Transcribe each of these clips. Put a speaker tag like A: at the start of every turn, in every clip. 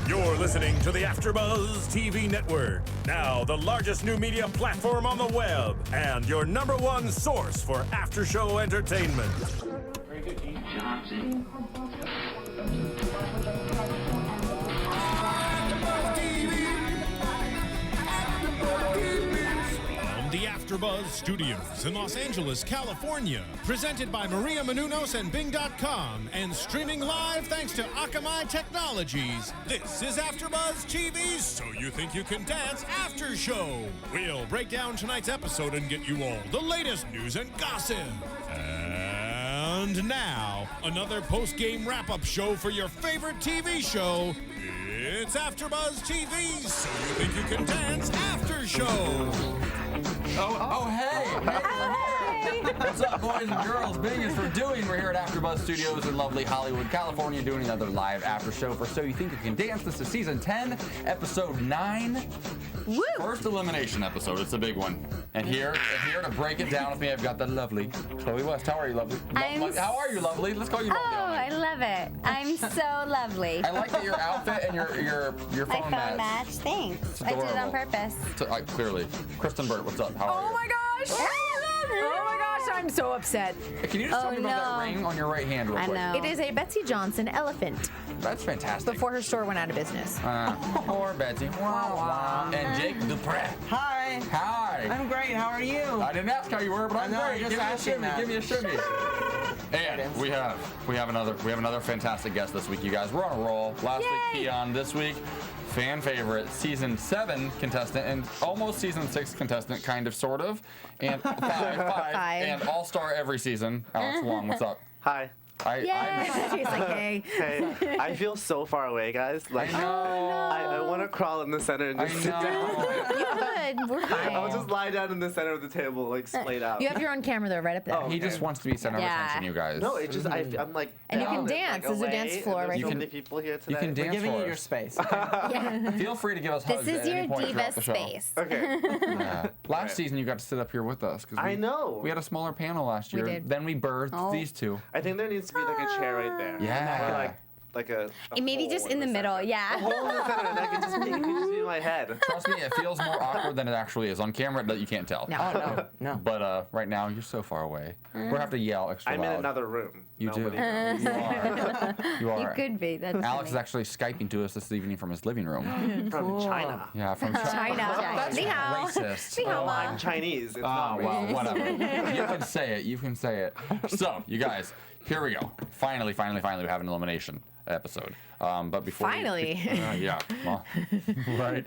A: You're listening to the AfterBuzz TV network, now the largest new media platform on the web, and your #1 source for after-show entertainment.
B: Very good, Keith Johnson.
A: The AfterBuzz Studios in Los Angeles, California. Presented by Maria Menounos and Bing.com and streaming live thanks to Akamai Technologies. This is AfterBuzz TV's So You Think You Can Dance After Show. We'll break down tonight's episode and get you all the latest news and gossip. And now, another post-game wrap-up show for your favorite TV show. It's AfterBuzz TV's So You Think You Can Dance After Show.
C: Hey! What's up, boys and girls? Bing is for doing. We're here at AfterBuzz Studios in lovely Hollywood, California, doing another live after show for So You Think You Can Dance. This is season 10, episode 9.
D: Woo!
C: First elimination episode. It's a big one. And here to break it down with me, I've got the lovely Chloe West. How are you, lovely? How are you, lovely? Let's call you lovely.
D: Oh, I love it. I'm so lovely.
C: I like that your outfit and your
D: My
C: phone
D: phone
C: match.
D: match. Thanks. I did it on purpose.
C: Clearly. Kristyn Burtt, what's up? How are you?
E: Oh my gosh! Oh my gosh, I'm so upset.
C: Can you just tell me about that ring on your right hand real quick?
D: I know.
E: It is a Betsy Johnson elephant
C: That's fantastic.
E: before her store went out of business.
C: Poor Betsy. Wow. And Jake Dupree.
F: Hi.
C: Hi.
F: I'm great. How are you?
C: I didn't ask how you were, but I'm
F: know,
C: great.
F: just
C: Give me a
F: asking
C: shimmy.
F: that.
C: Give me a shimmy. And we have another fantastic guest this week, you guys. We're on a roll. Last week, Keon. This week, fan favorite, season 7 contestant and almost season 6 contestant, kind of, sort of, and five, and all-star every season. Alex Wong, what's up?
G: Hi.
E: She's like, hey.
G: Hey, I feel so far away, guys. Like, I want to crawl in the center and just sit down.
E: You could. We're fine.
G: I'll just lie down in the center of the table, like splayed out.
E: You have your own camera though, right up there.
G: Oh.
C: He just wants to be center of attention, you guys.
G: No, it just I'm like.
E: And you can
G: down
E: dance.
G: like,
E: There's a
G: away,
E: dance floor
G: and
E: right
G: there's so
E: here.
G: many people here today.
C: You can dance
F: We're giving
C: for
F: you your
C: us.
F: space.
C: Feel free to give us hugs
D: This is
C: at
D: your
C: any point
D: diva
C: throughout the show.
D: space.
G: Okay.
C: Yeah. Last season, you got to sit up here with us.
G: I know.
C: We had a smaller panel last year.
E: We did.
C: Then we birthed these two.
G: I think there needs to be like a chair right there.
C: Yeah.
G: Like a
D: Maybe
G: hole
D: just in the middle,
G: center.
D: yeah.
G: A hole in the center, and that could just be my head.
C: Trust me, it feels more awkward than it actually is. On camera, you can't tell.
E: No.
F: Oh, no.
C: But right now, you're so far away. We're going to have to yell extra
G: I'm
C: loud.
G: in another room.
C: You do.
G: Nobody knows.
C: You are. You are.
D: You could be. That's
C: Alex is actually Skyping to us this evening from his living room.
G: From China.
C: Yeah, from
E: China.
C: That's
E: Ni hao.
C: racist.
E: Ni hao,
G: Oh,
E: Ma.
G: I'm Chinese. It's
C: Oh,
G: not
C: well,
G: racist.
C: whatever. You can say it. You can say it. So, you guys, here we go. Finally, we have an elimination episode. But before
E: Finally.
C: yeah, well, right.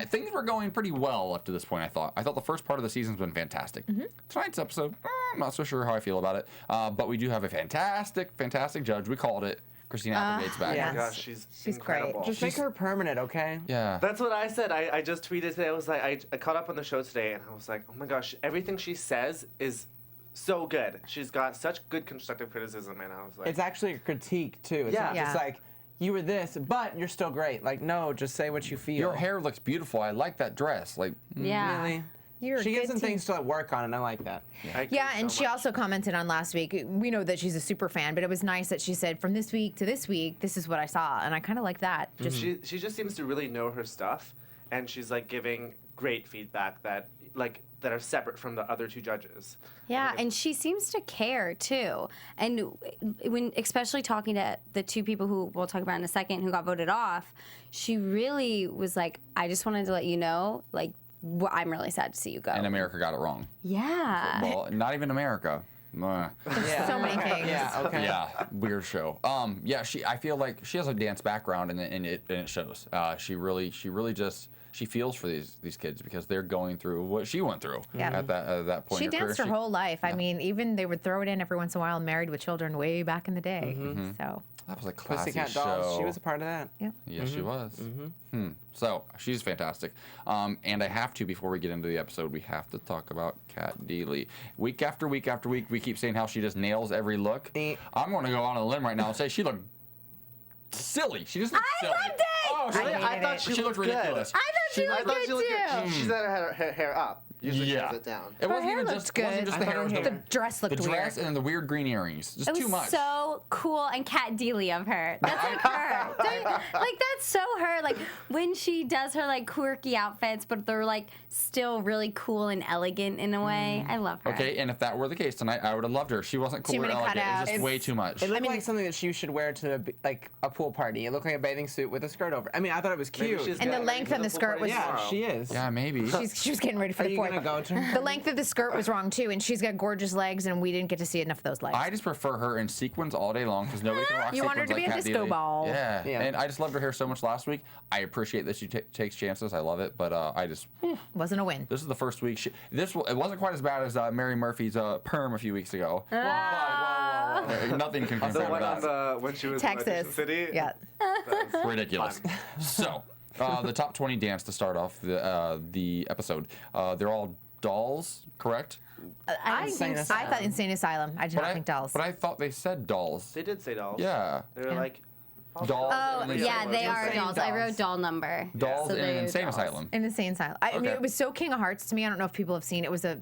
C: Things were going pretty well up to this point, I thought. I thought the first part of the season's been fantastic. Tonight's episode, I'm not so sure how I feel about it. But we do have a fantastic judge. We called it. Christine Applegate's back.
F: yeah.
G: Oh my gosh, she's
E: great.
G: incredible.
F: Just make her permanent, okay?
C: Yeah.
G: That's what I said. I just tweeted today. I was like, I caught up on the show today, and I was like, oh my gosh, everything she says is so good. She's got such good constructive criticism, and I was like,
F: It's actually a critique, too. It's
G: Yeah.
F: not just
E: Yeah.
F: like, you were this, but you're still great. Like, no, just say what you feel.
C: Your hair looks beautiful. I like that dress. Like,
D: Yeah.
F: Really?
D: You're a
F: She
D: good
F: gives them
D: team.
F: things to work on, and I like that.
G: I agree
E: Yeah, and
G: so
E: she
G: much.
E: also commented on last week. We know that she's a super fan, but it was nice that she said, from this week to this week, this is what I saw. And I kind of like that. Just
G: She just seems to really know her stuff, and she's like giving great feedback that are separate from the other two judges.
D: Yeah, and she seems to care too. And when, especially talking to the two people who we'll talk about in a second who got voted off, she really was like, I just wanted to let you know, like, I'm really sad to see you go.
C: and America got it wrong.
D: Yeah.
C: Well, not even America.
F: Yeah.
E: so many things.
F: Yeah, okay.
C: Yeah, weird show. Yeah, I feel like she has a dance background, and it shows. She really just she feels for these kids because they're going through what she went through at that point.
E: She
C: in her
E: danced her
C: career.
E: whole life. I mean, even they would throw it in every once in a while, Married with Children way back in the day. So,
C: That was a classy
F: Pussycat
C: show.
F: Dolls, she was a part of that.
E: yeah.
C: Yes, she was. So she's fantastic. And I have to, before we get into the episode, we have to talk about Kat Deely. Week after week after week, we keep saying how she just nails every look. I'm going to go on a limb right now and say she looked silly. She just looked silly.
D: loved it!
C: Oh,
G: Really?
E: hated
G: I thought
E: it.
G: she
C: She looked
G: looked good.
C: ridiculous.
D: I thought she
G: I
D: looked
G: thought
D: good
G: she looked good.
D: too.
G: She's had her hair up. usually
C: Yeah.
G: holds it down.
C: It wasn't
E: hair
C: even
E: looked
C: just
E: good.
C: wasn't just
F: I
C: the
F: thought
C: hair.
F: her
C: It was
F: hair-
E: The dress
C: the
E: looked
C: dress
E: weird.
C: and the weird green earrings. Just
D: It was
C: too much.
D: so cool and Cat Dealey of her. That's like her. Like that's so her. Like when she does her like quirky outfits, but they're like still really cool and elegant in a way. I love her.
C: Okay, and if that were the case tonight, I would have loved her. She wasn't cool
E: Too
C: or
E: many
C: elegant. It was
E: cutouts.
C: just way too much.
F: It looked like something that she should wear to a pool party. It looked like a bathing suit with a skirt over. I mean, I thought it was
G: Maybe
F: cute.
G: she's
E: And the
G: getting
E: length
G: ready
E: of
G: for
E: the
G: pool
E: skirt
G: party
E: was-
F: Yeah,
G: tomorrow.
F: she is.
C: Yeah, maybe.
E: She was getting ready for
F: Are
E: the
F: you
E: fourth.
F: gonna go to her?
E: The length of the skirt was wrong too, and she's got gorgeous legs, and we didn't get to see enough of those legs.
C: I just prefer her in sequins all day long because nobody can rock
E: You
C: sequins
E: want her to
C: like
E: be a
C: Kat
E: disco
C: Dealey.
E: ball.
C: Yeah.
F: Yeah.
C: And I just loved her hair so much last week. I appreciate that she takes chances. I love it, but I just
E: Wasn't a win.
C: this is the first week. It wasn't quite as bad as Mary Murphy's perm a few weeks ago. Nothing can
G: The
C: compare
G: one
C: to
G: on
C: that.
G: when she was in
E: Texas.
G: Audition City.
E: Yeah.
C: Ridiculous. So the top 20 dance to start off the episode. They're all dolls, correct?
E: I
F: Insane
E: I
F: Asylum.
E: thought Insane Asylum. I did not think dolls.
C: But I thought they said dolls.
G: They did say dolls.
C: Yeah.
G: They were like
C: Dolls.
D: Oh
C: and then
D: yeah,
C: say
D: they are
F: Insane
D: dolls. I wrote
F: dolls.
D: doll number.
C: dolls
D: So
C: in an
D: they're
C: insane
D: dolls.
C: asylum.
E: An Insane Asylum. I mean,
C: Okay.
E: it was so King of Hearts to me. I don't know if people have seen it. It was a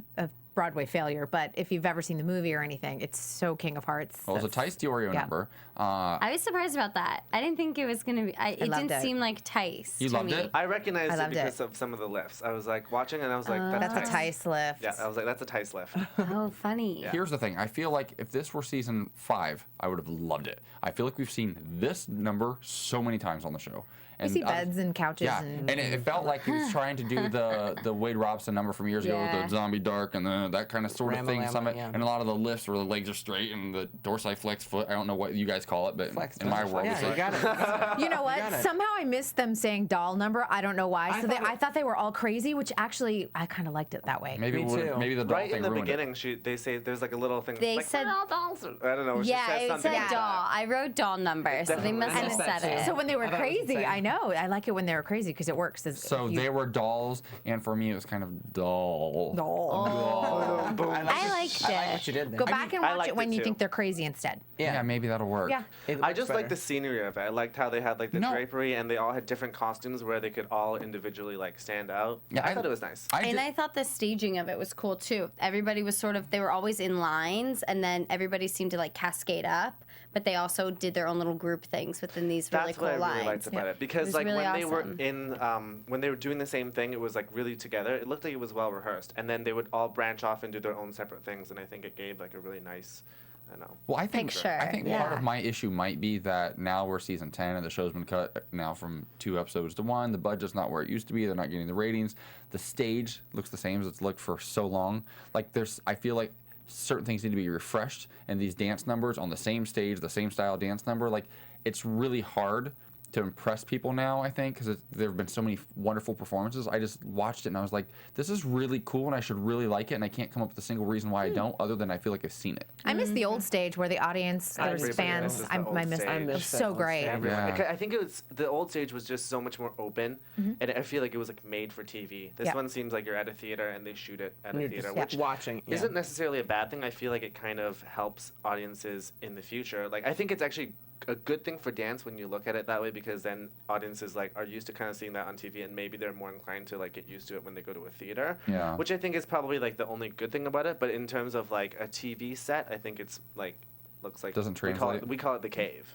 E: Broadway failure, but if you've ever seen the movie or anything, it's so King of Hearts.
C: Well, it was a
E: That's-
C: Tice Diorio
E: yeah.
C: number.
D: I was surprised about that. I didn't think it was gonna be. It
E: loved
D: didn't
E: it.
D: seem like Tice.
C: You
D: to
C: loved
D: me.
C: it?
G: I recognized
E: I
G: it
E: loved
G: because
E: it.
G: of some of the lifts. I was like watching and I was like, that's
E: That's a Tice lift.
G: Yeah, I was like, that's a Tice lift.
D: Oh, funny.
C: Here's the thing. I feel like if this were season 5, I would have loved it. I feel like we've seen this number so many times on the show.
E: You see beds and couches
C: Yeah,
E: and
C: it felt like he was trying to do the Wade Robson number from years ago
D: Yeah.
C: with the zombie dark and that kind of sort of thing.
F: Rama,
C: Some
F: yeah.
C: and a lot of the lifts where the legs are straight and the dorsiflex foot. I don't know what you guys call it, but
F: Flex
C: in my world, it's
F: Yeah, you
C: like,
F: got it.
E: You know what?
F: got it.
E: Somehow I missed them saying doll number. I don't know why. I thought they were all crazy, which actually I kind of liked it that way.
C: maybe
F: Me too.
C: maybe the doll
G: Right
C: thing
G: in the
C: ruined it.
G: beginning, they say there's like a little thing.
D: They
G: like,
D: said-
G: "We're all dolls." I don't know. She
D: Yeah,
G: says
D: it
G: something
D: said
G: like
D: doll.
G: that.
D: I wrote doll number, so they must have
F: Definitely.
D: said
F: I
D: it.
E: So when they were
F: I thought it was
E: crazy,
F: insane.
E: I know. I like it when they were crazy because it works.
C: So they were dolls, and for me, it was kind of dull.
D: Oh.
G: Boom.
D: I liked
F: I like
D: it.
F: what you did there.
E: Go back and
G: I
E: watch
G: liked
E: it when
G: it
E: you
G: too.
E: think they're crazy instead.
C: Yeah, maybe that'll work.
E: Yeah.
F: It
G: I
F: looks
G: just like
F: better.
G: the scenery of it. I liked how they had like the
C: No.
G: drapery and they all had different costumes where they could all individually like stand out.
C: Yeah,
G: I thought it was nice.
D: And I thought the staging of it was cool too. Everybody was they were always in lines, and then everybody seemed to like cascade up, but they also did their own little group things within these really
G: That's
D: cool
G: what I
D: lines.
G: really liked about it because
D: was
G: like
D: really
G: when they were
D: awesome.
G: in when they were doing the same thing, it was like really together. It looked like it was well rehearsed, and then they would all branch off and do their own separate things, and I think it gave like a really nice, I don't know.
C: Well, I think
D: Picture,
C: part
D: yeah.
C: of my issue might be that now we're season 10 and the show's been cut now from 2 episodes to 1. The budget's not where it used to be. They're not getting the ratings. The stage looks the same as it's looked for so long. Like I feel like certain things need to be refreshed, and these dance numbers on the same stage, the same style dance number, like it's really hard to impress people now, I think, because there have been so many wonderful performances. I just watched it and I was like, this is really cool and I should really like it, and I can't come up with a single reason why I don't, other than I feel like I've seen it.
E: I miss the old stage where the audience, there was
G: Everybody
E: fans.
G: misses the
E: I
G: old
E: miss
G: stage.
E: it. It was
F: miss
E: so
F: that old
E: great.
F: stage.
C: Yeah.
G: I think it was the old stage was just so much more open, and I feel like it was like made for TV. This
E: Yeah.
G: one seems like you're at a theater and they shoot it at
F: And
G: a
F: you're
G: theater,
F: just
G: which
F: watching. Yeah.
G: isn't necessarily a bad thing. I feel like it kind of helps audiences in the future. Like I think it's actually a good thing for dance when you look at it that way, because then audiences like are used to kind of seeing that on TV, and maybe they're more inclined to like get used to it when they go to a theater.
C: Yeah.
G: Which I think is probably like the only good thing about it. But in terms of like a TV set, I think it's like looks like
C: Doesn't
G: we call
C: translate.
G: it the cave.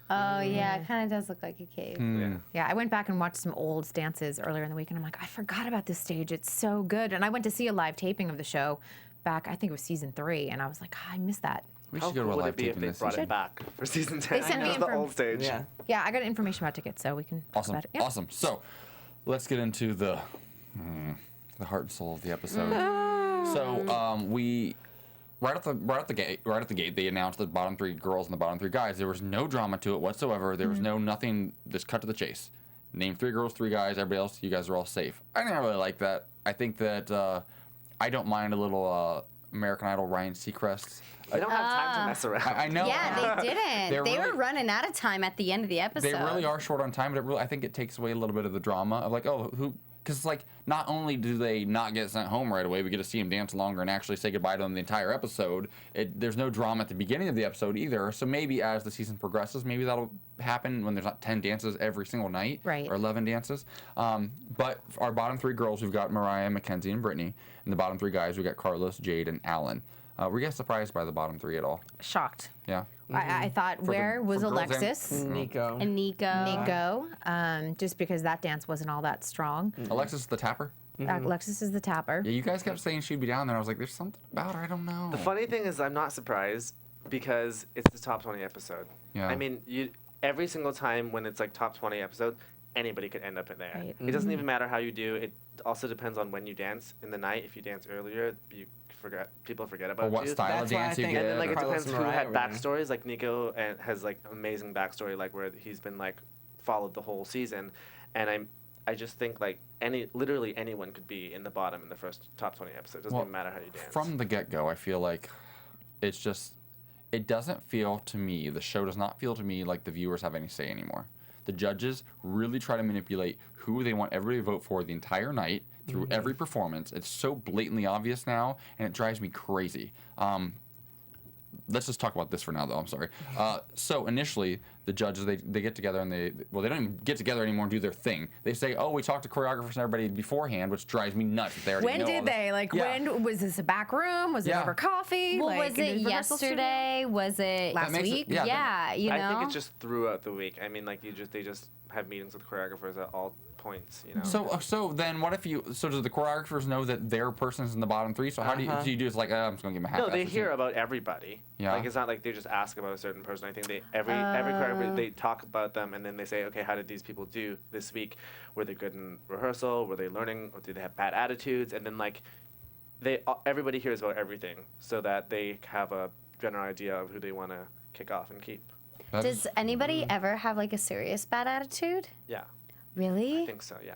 D: Oh yeah, it kind of does look like a cave.
G: Yeah.
E: Yeah, I went back and watched some old dances earlier in the week, and I'm like, I forgot about this stage. It's so good. And I went to see a live taping of the show back, I think it was season 3, and I was like, I missed that.
C: We
G: How
C: should go to
G: cool
C: a
G: would
C: live
G: it be if
C: taping
G: they
C: this
G: brought
C: season.
G: it back for season 10?
E: They sent me
G: It's
E: in
G: the
E: for-
G: old stage.
F: Yeah.
E: Yeah, I got information about tickets, so we can talk
C: Awesome.
E: about it. Yeah.
C: Awesome. So let's get into the heart and soul of the episode. So we right at the gate they announced the bottom 3 girls and the bottom 3 guys. There was no drama to it whatsoever. There was nothing. Just cut to the chase. Name 3 girls, 3 guys. Everybody else, you guys are all safe. I didn't really like that. I think that I don't mind a little American Idol Ryan Seacrest.
G: They don't have time to mess around.
C: I know.
D: Yeah, they didn't.
C: They're
D: They
C: really-
D: were running out of time at the end of the episode.
C: They really are short on time, but I think it takes away a little bit of the drama of like, oh, Because like not only do they not get sent home right away, we get to see them dance longer and actually say goodbye to them the entire episode. There's no drama at the beginning of the episode either. So maybe as the season progresses, maybe that'll happen when there's not 10 dances every single night,
E: Right.
C: or 11 dances. But our bottom 3 girls, we've got Mariah, Mackenzie, and Brittany. And the bottom 3 guys, we've got Carlos, Jade, and Alan. Were you guys surprised by the bottom 3 at all?
E: Shocked.
C: Yeah.
E: I thought, where was
C: for girls and-
E: Alexis?
F: Nico.
D: And Nico.
E: Just because that dance wasn't all that strong.
C: Alexis the tapper?
E: Alexis is the tapper.
C: Yeah, you guys kept saying she'd be down there. I was like, there's something about her. I don't know.
G: The funny thing is, I'm not surprised because it's the top 20 episode.
C: Yeah.
G: I mean, every single time when it's like top 20 episode, anybody could end up in there.
E: Right.
G: It doesn't even matter how you do. It also depends on when you dance in the night. If you dance earlier, people forget about
C: Or what
G: you.
C: style of
F: That's why I
C: dance you
F: think-
C: get.
G: And then like it
F: Carlos
G: depends
F: and
G: who
F: Mariah
G: had
F: were there.
G: backstories. Like Nico has like amazing backstory, like where he's been like followed the whole season, and I just think like literally anyone could be in the bottom in the first top 20 episode. Doesn't
C: Well,
G: even matter how you dance.
C: From the get-go, I feel like it doesn't feel to me, the show does not feel to me like the viewers have any say anymore. The judges really try to manipulate who they want everybody to vote for the entire night through every performance. It's so blatantly obvious now, and it drives me crazy. Let's just talk about this for now, though. I'm sorry. So initially, the judges, they get together and they don't even get together anymore and do their thing. They say, oh, we talked to choreographers and everybody beforehand, which drives me nuts. They already
E: When
C: know all
E: did
C: this.
E: they? Like,
C: Yeah.
E: when was this a back room? Was it
C: Yeah.
E: over coffee?
D: Well,
E: like,
D: was
E: in
D: it
E: the rehearsal studio?
D: yesterday? Was it
E: Last
C: makes it-
E: week?
C: yeah,
D: Yeah, you know.
G: I think it's just throughout the week. I mean, like they just have meetings with choreographers at all points. You know.
C: So then what if so do the choreographers know that their person's in the bottom 3? So how do you do? It's like, I'm just gonna give them a half.
G: No, they hear about everybody.
C: Yeah.
G: Like it's not like they just ask about a certain person. I think every choreographer they talk about them and then they say, okay, how did these people do this week? Were they good in rehearsal? Were they learning? Or did they have bad attitudes? And then like everybody hears about everything so that they have a general idea of who they want to kick off and keep.
D: Does anybody ever have like a serious bad attitude?
G: Yeah,
D: Really?
G: I think so. Yeah.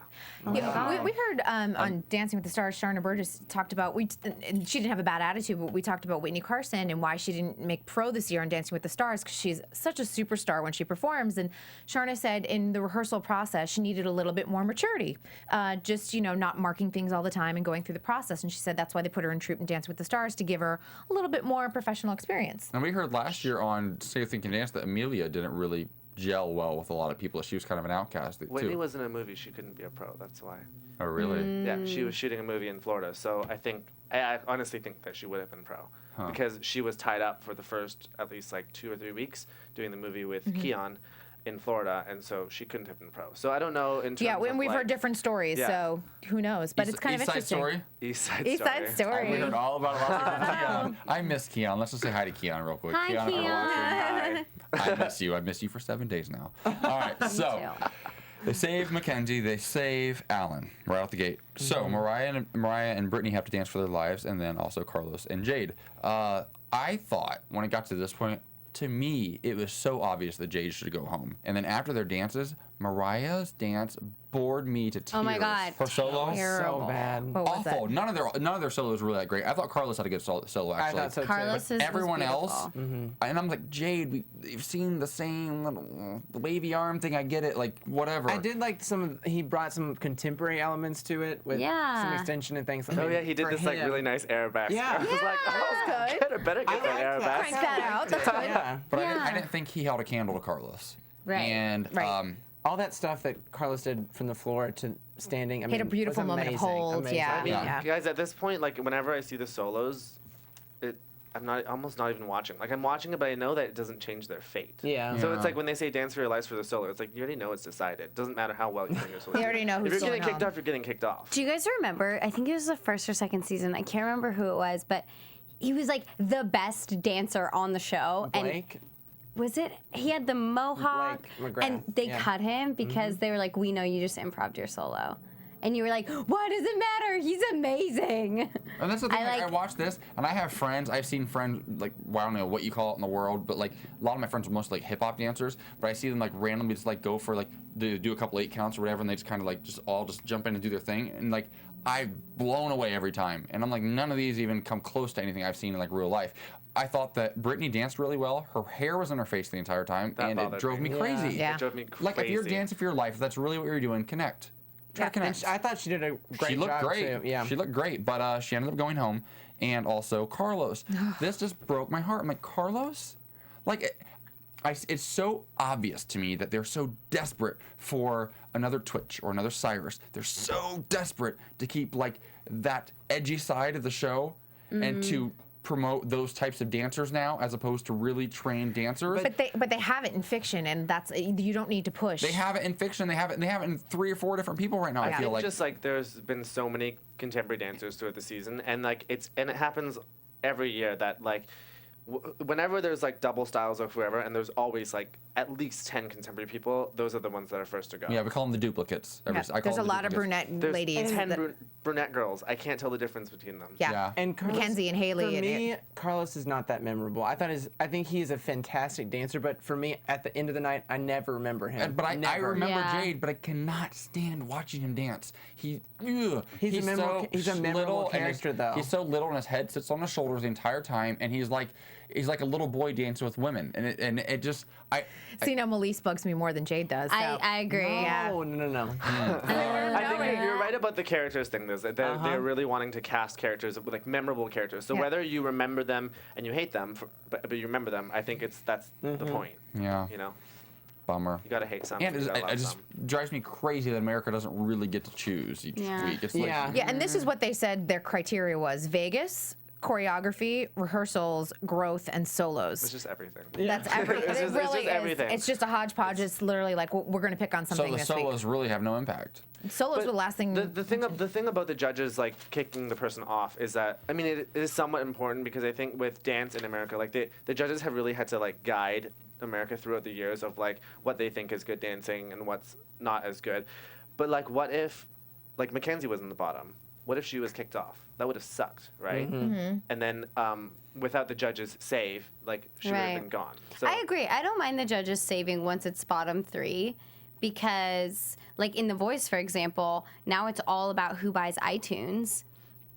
E: Yeah, we heard on Dancing with the Stars, Sharna Burgess talked about, and she didn't have a bad attitude, but we talked about Whitney Carson and why she didn't make pro this year on Dancing with the Stars because she's such a superstar when she performs. And Sharna said in the rehearsal process, she needed a little bit more maturity, just, not marking things all the time and going through the process. And she said that's why they put her in troupe and Dancing with the Stars to give her a little bit more professional experience.
C: And we heard last year on Say You Think You Can Dance that Amelia didn't really gel well with a lot of people. She was kind of an outcast
G: Whitney
C: too.
G: was in a movie. She couldn't be a pro. That's why.
C: Oh really?
G: Yeah, she was shooting a movie in Florida. So I honestly think that she would have been pro because she was tied up for the first at least like 2 or 3 weeks doing the movie with Keon in Florida, and so she couldn't have been pro. So I don't know in terms
E: Yeah,
G: of
E: we've
G: like,
E: heard different stories,
G: Yeah.
E: so who knows? But it's kind of
C: East Side
E: interesting.
C: Story.
G: East Side
E: East Side Story.
C: We heard all about Keon. I miss Keon. Let's just say hi to Keon real quick.
D: Hi,
C: if you're
D: Keon.
C: watching, I miss you. I miss you for 7 days now. All right, so they save Mackenzie. They save Alan right out the gate. So Mariah and Brittany have to dance for their lives, and then also Carlos and Jade. I thought when it got to this point, to me, it was so obvious that Jade should go home. And then after their dances, Mariah's dance bored me to tears.
D: Oh my God.
C: Her solo,
E: Terrible.
F: So bad.
E: What was
C: awful.
E: it?
C: None of their solos were really that great. I thought Carlos had a good solo
F: I
C: actually.
F: thought so too.
D: Carlos is
C: Everyone else,
D: beautiful.
C: and I'm like, Jade, we've seen the same little wavy arm thing. I get it, like whatever.
F: I did like he brought some contemporary elements to it with some
D: Yeah.
F: extension and things.
G: Oh yeah, he did
F: For
G: this like
F: him.
G: really nice air back.
F: Yeah.
G: I was like, oh,
E: good.
G: better get that
F: like
G: air
F: that.
G: back.
E: Crank that out. That's good.
F: Yeah.
C: But I
D: Yeah.
C: didn't think he held a candle to Carlos.
D: Right.
C: And
E: Right.
F: All that stuff that Carlos did from the floor to standing. I mean,
E: Hit a beautiful
F: was
E: moment of
F: amazing,
E: hold,
F: amazing.
E: yeah.
G: I mean,
E: Yeah.
G: guys, at this point, like whenever I see the solos, I'm almost not even watching. Like I'm watching it, but I know that it doesn't change their fate.
F: Yeah.
G: So
C: Yeah.
G: it's like when they say "dance for your lives" for the solo, it's like you already know it's decided. It doesn't matter how well you sing your solo.
E: You already know
G: If
E: who's
G: you're getting
E: going
G: kicked
E: home.
G: off, you're getting kicked off.
D: Do you guys remember? I think it was the first or second season. I can't remember who it was, but he was like the best dancer on the show.
F: Blake.
D: And was it? He had the mohawk,
F: Blake McGrath,
D: and they
F: yeah.
D: cut him because they were like, "We know you just improv'd your solo," and you were like, "Why does it matter? He's amazing."
C: And that's the thing.
D: I
C: I watch this, and I have friends. I've seen friends like, well, I don't know what you call it in the world, but like a lot of my friends are mostly like hip hop dancers. But I see them like randomly just like go for like they do a couple 8 counts or whatever, and they just kind of like just jump in and do their thing. And like I'm blown away every time. And I'm like, none of these even come close to anything I've seen in like real life. I thought that Brittany danced really well. Her hair was in her face the entire time,
G: That
C: and it
G: bothered
C: drove me
G: me.
C: crazy.
E: Yeah.
G: It drove me crazy.
C: Like if you're dancing for your life, if that's really what you're doing, connect. try to connect.
F: I thought she did a great
C: She looked
F: job
C: great.
F: too. Yeah.
C: She looked great, but she ended up going home. And also Carlos. This just broke my heart. I'm like, Carlos? Like, it's so obvious to me that they're so desperate for another Twitch or another Cyrus. They're so desperate to keep like that edgy side of the show and to promote those types of dancers now as opposed to really trained dancers.
E: But they have it in fiction, and that's you don't need to push.
C: They have it in fiction. They have it in 3 or 4 different people right now. I feel like
G: just like there's been so many contemporary dancers throughout the season, and like it happens every year that like whenever there's like double styles of whoever, and there's always like at least 10 contemporary people, those are the ones that are first to go.
C: yeah, we call them the duplicates.
E: Yeah, there's a lot of
C: duplicates.
E: brunette
G: There's
E: ladies.
G: 10 brunette girls. I can't tell the difference between them.
E: Yeah.
F: And Carlos,
E: Mackenzie and Haley
F: For
E: and
F: me, Carlos is not that memorable. I think he is a fantastic dancer, but for me, at the end of the night, I never remember him.
C: But I
F: Never.
C: remember
D: Yeah.
C: Jade, but I cannot stand watching him dance. He's
F: a memorable
C: little and
F: character, though.
C: He's so little, and his head sits on his shoulders the entire time, and he's like a little boy dancing with women, and it just
E: See, now Melise bugs me more than Jade does. So.
D: I agree.
F: No.
G: I think you're right about the characters thing. They're really wanting to cast characters with like memorable characters. So
E: Yeah.
G: whether you remember them and you hate them, but you remember them, I think that's the point.
C: Yeah.
G: You know,
C: bummer.
G: you gotta hate some.
C: And
G: you gotta
C: it
G: love
C: just
G: some.
C: drives me crazy that America doesn't really get to choose each
D: Yeah.
C: week. It's
F: Yeah.
C: like,
E: Yeah, and this is what they said their criteria was: Vegas, choreography, rehearsals, growth, and solos.
G: It's just everything.
E: That's everything.
G: It's
E: It
G: just
E: really is.
G: everything.
E: It's just a hodgepodge. It's literally like we're going to pick on
C: so
E: something
C: the
E: this
C: solos really have no impact.
E: week. Solos
G: But
E: were the last thing.
G: The thing about the judges like kicking the person off is that I mean it is somewhat important because I think with dance in America like the judges have really had to like guide America throughout the years of like what they think is good dancing and what's not as good. But like what if like Mackenzie was in the bottom? What if she was kicked off? That would have sucked, right? And then without the judges' save, like she would have
D: Right.
G: been gone. So
D: I agree. I don't mind the judges saving once it's bottom 3 because, like in The Voice, for example, now it's all about who buys iTunes.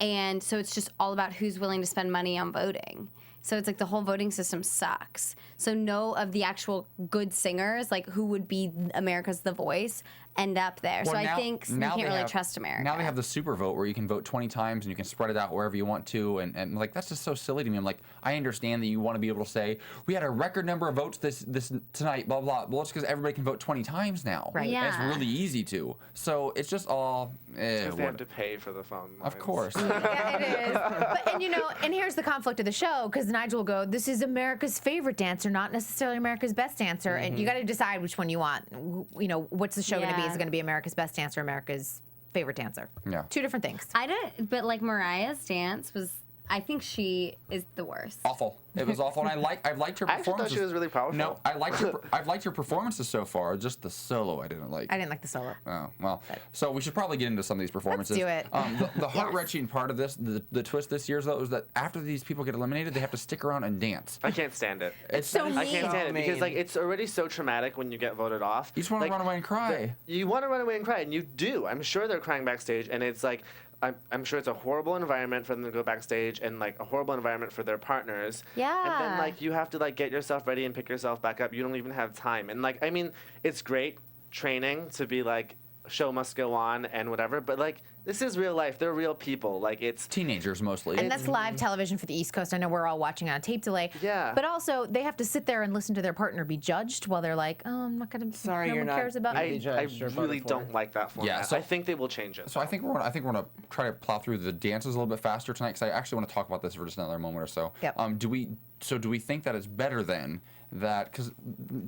D: And so it's just all about who's willing to spend money on voting. So it's like the whole voting system sucks. So no of the actual good singers, like who would be America's The Voice, end up there. So I think we can't really trust America.
C: Now they have the super vote where you can vote 20 times and you can spread it out wherever you want to. And like, that's just so silly to me. I'm like, I understand that you want to be able to say, we had a record number of votes this tonight, blah, blah. Well, it's because everybody can vote 20 times now.
E: Right.
C: And it's
D: Yeah.
C: really easy to. So it's just all,
G: because they have to pay for the phone.
C: of
G: lines.
C: course.
E: Yeah, it is. But, and you know, and here's the conflict of the show because Nigel will go, "This is America's favorite dancer, not necessarily America's best dancer," and you got to decide which one you want. You know, what's the show going to be?
D: Yeah.
E: Is it going to be America's best dancer, or America's favorite dancer?
C: Yeah.
E: Two different things.
D: I don't, but like Mariah's dance was, I think she is the worst.
C: Awful. It was awful, and I've liked her
G: I actually thought
C: performances.
G: she was really powerful.
C: No, I've liked her performances so far. Just the solo I didn't like.
E: I didn't like the solo.
C: Oh, well. So we should probably get into some of these performances.
E: do it.
C: The heart-wrenching part of this, the twist this year, though, is that after these people get eliminated, they have to stick around and dance.
G: I can't stand it.
C: It's
E: so
G: I can't
E: mean.
G: stand it because
F: mean.
G: like it's already so traumatic when you get voted off.
C: You just want to
G: Like,
C: run away and cry.
G: You want to run away and cry, and you do. I'm sure they're crying backstage, and it's like I'm sure it's a horrible environment for them to go backstage, and like a horrible environment for their partners.
D: Yeah.
G: And then like you have to like get yourself ready and pick yourself back up. You don't even have time. And like I mean, it's great training to be like show must go on and whatever, but like this is real life. They're real people. Like it's
C: Teenagers mostly.
E: And that's live television for the East Coast. I know we're all watching on a tape delay.
G: Yeah.
E: But also, they have to sit there and listen to their partner be judged while they're like, "Oh, I'm not gonna.
F: Sorry,
E: no
F: you're
E: one
F: not-
E: cares about
F: I-
E: me."
G: I
F: judged or
G: really
F: voted for.
G: don't like that format.
C: Yeah, so-
G: I think they will change it.
C: So I think we're gonna try to plow through the dances a little bit faster tonight because I actually want to talk about this for just another moment or so.
E: Yep.
C: Do we think that it's better then that because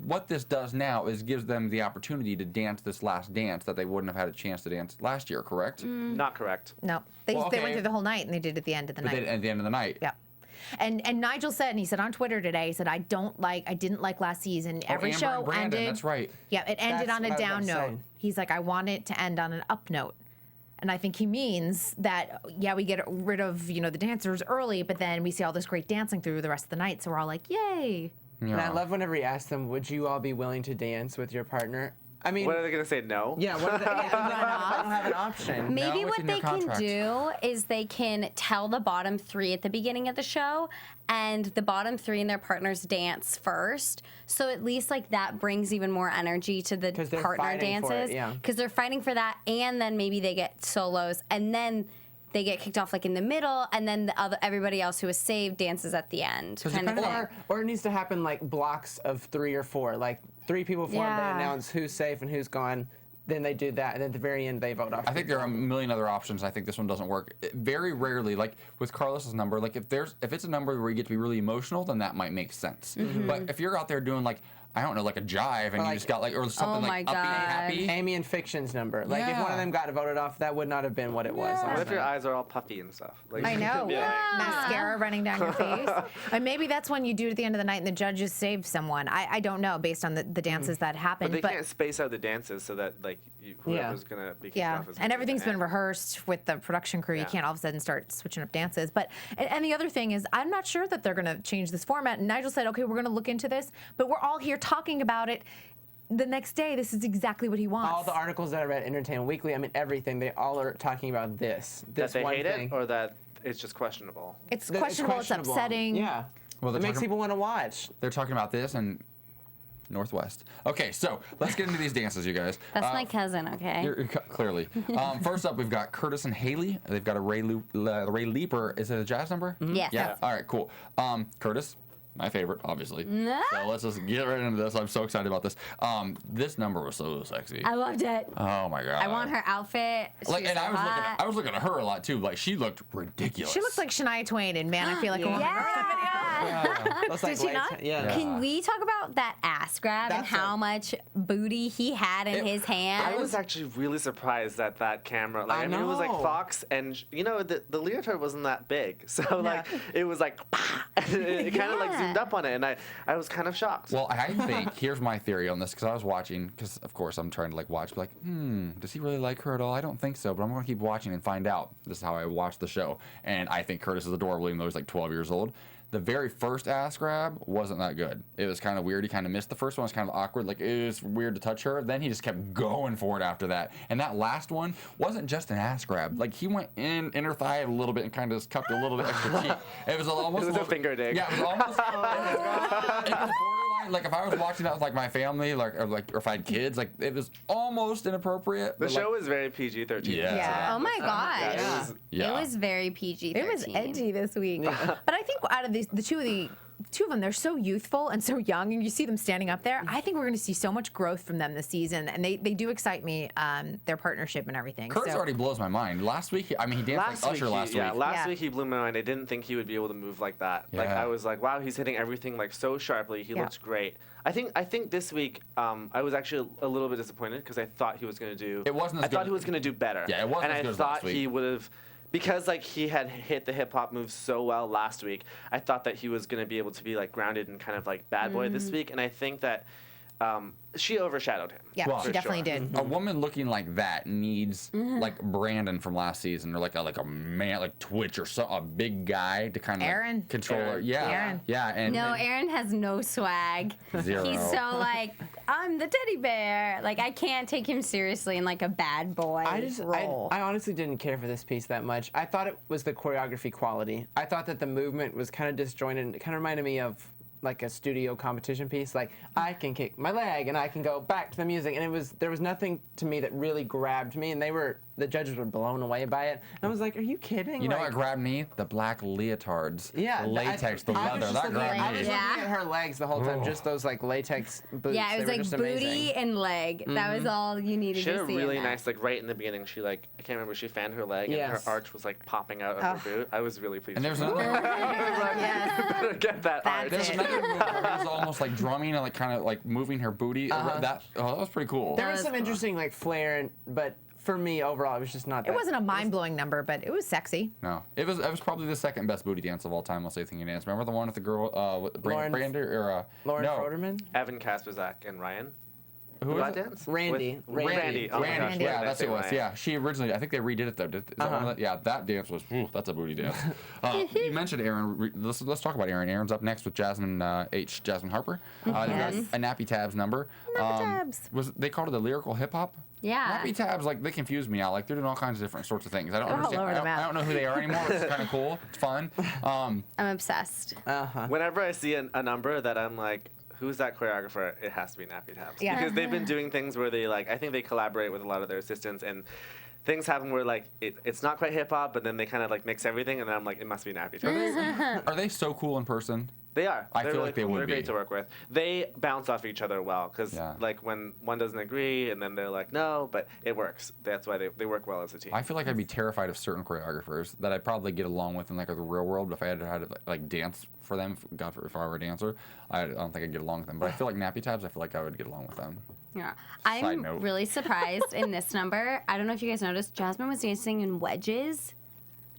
C: what this does now is gives them the opportunity to dance this last dance that they wouldn't have had a chance to dance last year, correct?
G: Not correct.
E: No, they
C: Well,
E: went
C: okay.
E: through the whole night and they did it at the end of the
C: But
E: night.
C: they, at the end of the night.
E: Yeah. And Nigel said, and he said on Twitter today, he said, I didn't like last season. Every
C: Amber
E: show
C: and Brandon,
E: ended.
C: that's right.
E: Yeah, it ended
F: That's
E: on a
F: what I was
E: down
F: about to
E: note.
F: say.
E: He's like, I want it to end on an up note. And I think he means that, yeah, we get rid of, the dancers early, but then we see all this great dancing through the rest of the night. So we're all like, yay.
F: And I love whenever he asks them, would you all be willing to dance with your partner? I mean,
G: What are they gonna say? No.
F: yeah, what are they, I don't have an option.
D: Maybe
C: it's
D: what
C: in your
D: they can
C: contract.
D: do is they can tell the bottom 3 at the beginning of the show, and the bottom 3 and their partners dance first. So at least like that brings even more energy to the
F: 'Cause they're
D: partner
F: fighting for it,
D: dances.
F: yeah.
D: Because they're fighting for that, and then maybe they get solos, and then they get kicked off like in the middle, and then everybody else who was saved dances at the end. Kind of thing.
F: Or it needs to happen like blocks of 3 or 4. Like 3 people form,
D: Yeah.
F: they announce who's safe and who's gone. Then they do that, and at the very end they vote off.
C: I think there are a million other options. I think this one doesn't work. Very rarely, like with Carlos's number, like if it's a number where you get to be really emotional, then that might make sense. But if you're out there doing like, I don't know, like a jive, and you
F: like-
C: just got like, or something
D: Oh
C: like
D: my
C: upbeat and
D: God.
C: happy.
F: Amy and Fiction's number. Like if one
C: Yeah.
F: of them got voted off, that would not have been what it was.
G: What
F: last
G: if your
F: night.
G: eyes are all puffy and stuff? Like,
E: I know.
G: Yeah.
E: Mascara running down your face. And maybe that's when you do it at the end of the night and the judges save someone. I don't know based on the dances that happen.
G: But they can't space out the dances so that like whoever's gonna be kicked
E: Yeah,
G: off is
E: and
G: gonna
E: everything's been
G: end.
E: rehearsed with the production crew. You
G: Yeah.
E: can't all of a sudden start switching up dances. But and the other thing is, I'm not sure that they're going to change this format. And Nigel said, okay, we're going to look into this, but we're all here talking about it. The next day, this is exactly what he wants.
F: All the articles that I read, Entertainment Weekly, I mean everything, they all are talking about this.
G: That
F: This
G: they
F: one
G: hate
F: thing.
G: it or that it's just questionable.
E: it's
F: That
E: questionable. It's upsetting.
F: Yeah.
C: Well,
F: It
C: they're
F: makes
C: talking-
F: people want to watch.
C: They're talking about this and Northwest. Okay, so let's get into these dances, you guys.
D: That's my cousin, okay?
C: Clearly. First up, we've got Curtis and Haley. They've got a Ray Leaper. Is it a jazz number?
D: Yes.
C: Yeah. All right, cool. Curtis, my favorite, obviously. So let's just get right into this. I'm so excited about this. This number was so sexy.
D: I loved it.
C: Oh my god.
D: I want her outfit. She
C: Like,
D: was
C: and
D: so hot.
C: I was looking at her a lot too. Like, she looked ridiculous.
E: She looks like Shania Twain in Man, I Feel Like a Woman. Remember that video?
F: That's like
D: Did she
F: late-
D: not?
F: Yeah.
D: Can we talk about that ass grab and
F: That's
D: how much booty he had in his hand?
G: I was actually really surprised at that camera. Like, I mean, it was like
F: know.
G: Fox, and the leotard wasn't that big, so like it was like, and it kind of like zoomed up on it, and I was kind of shocked.
C: Well, I think here's my theory on this because I was watching because of course I'm trying to like watch like does he really like her at all? I don't think so, but I'm gonna keep watching and find out. This is how I watch the show, and I think Curtis is adorable even though he's like 12 years old. The very first ass grab wasn't that good. It was kind of weird. He kind of missed the first one. It was kind of awkward. Like, it was weird to touch her. Then he just kept going for it after that. And that last one wasn't just an ass grab. Like, he went in her thigh a little bit and kind of just cupped a little bit extra cheek. It was almost
G: It was a finger dig.
C: Yeah, it was almost. It was borderline. Like, if I was watching that with like my family, or if I had kids, like it was almost inappropriate.
G: The
C: but,
G: show
C: like,
G: is very PG-13.
C: Yeah.
E: Yeah.
D: Oh my gosh.
G: Yeah, it was-
C: Yeah.
D: It was very PG-13.
E: It was edgy this week. But I think out of the two of them, they're so youthful and so young, and you see them standing up there. I think we're going to see so much growth from them this season, and they do excite me, their partnership and everything.
C: Curtis
E: so.
C: already blows my mind. Last week, he danced like Usher last week.
G: Last week he blew my mind. I didn't think he would be able to move like that. Like
C: Yeah.
G: I was like, wow, he's hitting everything like so sharply. He
E: Yeah.
G: looks great. I think this week I was actually a little bit disappointed because I thought he was going to do.
C: It wasn't as
G: I thought
C: good.
G: he was going to do better.
C: Yeah, it wasn't
G: and
C: as good
G: I
C: as
G: thought
C: last week.
G: he would have. Because like he had hit the hip hop moves so well last week, I thought that he was going to be able to be like grounded and kind of like bad boy this week, and I think that she overshadowed him.
E: Yeah,
C: Well,
E: she
C: for
E: definitely
G: sure.
E: did.
C: A woman looking like that needs like Brandon from last season, or like a man like Twitch or a big guy to kind of
E: Aaron.
C: control her.
G: Aaron.
C: Yeah,
E: Aaron.
C: yeah, and
D: No, Aaron has no swag.
C: Zero.
D: He's so like, I'm the teddy bear. Like, I can't take him seriously in like a bad boy role.
F: I honestly didn't care for this piece that much. I thought it was the choreography quality. I thought that the movement was kind of disjointed. It kind of reminded me of like a studio competition piece. Like, I can kick my leg and I can go back to the music, and there was nothing to me that really grabbed me, and the judges were blown away by it. And I was like, are you kidding?
C: you know
F: like,
C: what grabbed me? The black leotards.
F: Yeah,
C: the latex, the
F: I was
C: leather.
F: just
C: That
F: looking
C: grabbed
F: I
C: me.
F: was
D: Yeah.
F: looking at her legs the whole time, just those like latex boots.
D: Yeah, it was
F: They were
D: like
F: just
D: booty
F: amazing.
D: and leg. That was all you needed
G: She had
D: to
G: a
D: see.
G: really
D: in that.
G: nice, like right in the beginning, she like, I can't remember, she fanned her leg and
F: Yes.
G: her arch was like popping out of her boot. I was really pleased.
C: And there's
G: with
C: another.
D: Yes.
G: her. Get that arch.
C: There's another move where it was almost like drumming and like kind of like moving her booty. That was pretty cool.
F: There was some interesting like flair, but for me overall, it was just not.
E: It wasn't a mind-blowing number, but it was sexy.
C: No, it was probably the second best booty dance of all time. I'll say thinking dance. Remember the one with the girl, with
F: Lauren
C: Brander or
F: Lauren
C: no.
F: Froderman.
G: Evan Kasperzak and Ryan.
C: Who
G: About
C: is it?
G: dance?
F: Randy.
G: With Randy. Oh my gosh,
E: Randy.
G: what
C: Yeah,
G: did I
C: that's
G: say
C: what it was.
G: right?
C: Yeah, she originally, I think they redid it though. Is that one of the, yeah, that dance was, that's a booty dance. You mentioned Aaron. Let's talk about Aaron. Aaron's up next with Jasmine Jasmine Harper. They got a Nappy Tabs number.
E: Tabs.
C: They called it the lyrical hip hop?
D: Yeah.
C: Nappy Tabs, like, they confuse me out. Like, they're doing all kinds of different sorts of things. I don't
E: They're all
C: understand.
E: over the map.
C: I don't know who they are anymore. It's kind of cool. It's fun.
D: I'm obsessed.
G: Whenever I see a number that I'm like, who's that choreographer? It has to be Nappy Tabs.
E: Yeah.
G: Because they've been doing things where they I think they collaborate with a lot of their assistants and things happen where it's not quite hip hop, but then they kind of mix everything, and then I'm like, it must be Nappy Tabs.
C: Are they so cool in person?
G: They are.
C: I
G: They're
C: feel
G: really
C: like they
G: cool.
C: would
G: They're
C: be.
G: great to work with. They bounce off each other well because
C: Yeah.
G: when one doesn't agree and then they're like no, but it works. That's why they work well as a team.
C: I feel like I'd be terrified of certain choreographers that I'd probably get along with in the real world. But if I had to dance for them, if I were a dancer, I don't think I'd get along with them. But I feel like Nappy Tabs, I feel like I would get along with them.
D: Yeah.
C: Side
D: I'm
C: note.
D: really surprised in this number. I don't know if you guys noticed, Jasmine was dancing in wedges.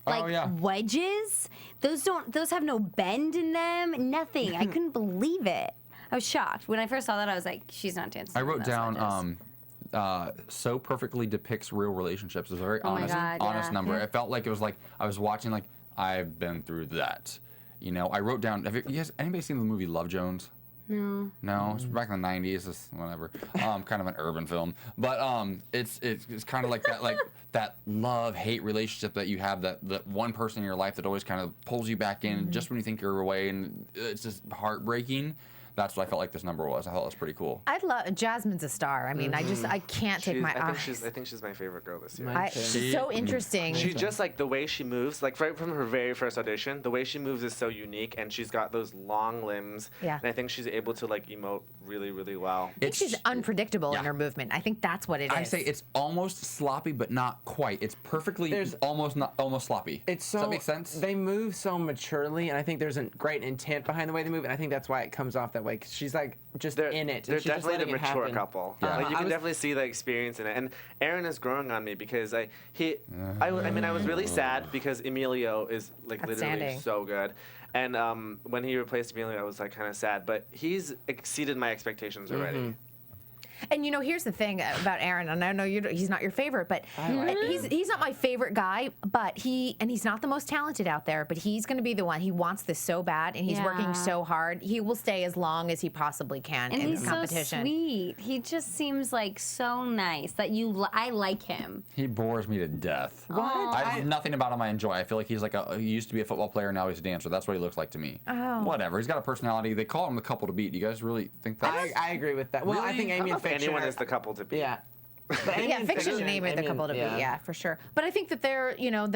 C: Oh, yeah.
D: Wedges? Those have no bend in them, nothing. I couldn't believe it. I was shocked. When I first saw that, I was like, she's not dancing.
C: I
D: in
C: wrote
D: those
C: down
D: wedges.
C: so perfectly depicts real relationships. It was a very
D: Oh my
C: honest,
D: God,
C: honest
D: yeah.
C: number. It felt like it was like I was watching I've been through that. You know, I wrote down. Have you guys anybody seen the movie Love Jones?
D: No.
C: No, it's back in the '90s. It's whatever. Kind of an urban film, but it's kind of like that love hate relationship that you have, that one person in your life that always kind of pulls you back in just when you think you're away, and it's just heartbreaking. That's what I felt like this number was. I thought it was pretty cool.
E: I'd love Jasmine's a star. I mean, I can't take my eyes.
G: I think she's my favorite girl this year.
E: She's so interesting.
G: She just the way she moves, right from her very first audition, the way she moves is so unique, and she's got those long limbs.
E: Yeah.
G: And I think she's able to emote really, really well.
E: I think she's unpredictable in
C: yeah.
E: her movement. I think that's what it is.
C: I say it's almost sloppy, but not quite. It's perfectly almost sloppy.
F: It's so,
C: Does that make sense?
F: They move so maturely, and I think there's a great intent behind the way they move, and I think that's why it comes off that way. 'Cause she's just in it.
G: They're
F: and she's just
G: definitely the
F: letting it
G: mature
F: happen.
G: couple.
C: Yeah.
G: You can definitely see the experience in it. And Aaron is growing on me because I was really sad because Emilio is literally
E: Outstanding.
G: so good. And when he replaced Emilio, I was kind of sad. But he's exceeded my expectations already.
E: And here's the thing about Aaron, and I know he's not your favorite, but he's not my favorite guy, but he's not the most talented out there, but he's going to be the one. He wants this so bad, and he's working so hard. He will stay as long as he possibly can
D: And
E: in
D: he's
E: the competition.
D: so sweet. He just seems so nice that I like him.
C: He bores me to death. Nothing about him I enjoy. I feel like he's he used to be a football player, now he's a dancer. That's what he looks like to me.
E: Oh.
C: Whatever. He's got a personality. They call him the couple to beat. Do you guys really think that?
F: I agree with that. Well, I
C: Really?
F: think
G: I
F: Amy
G: don't
F: and
G: know if
F: Fiction
G: anyone
F: are-
G: is the couple to beat.
F: Yeah. But Amy
E: Yeah,
F: and
E: fiction and Amy are the
F: Amy
E: couple to
F: and-
E: be, yeah, for sure. But I think that they're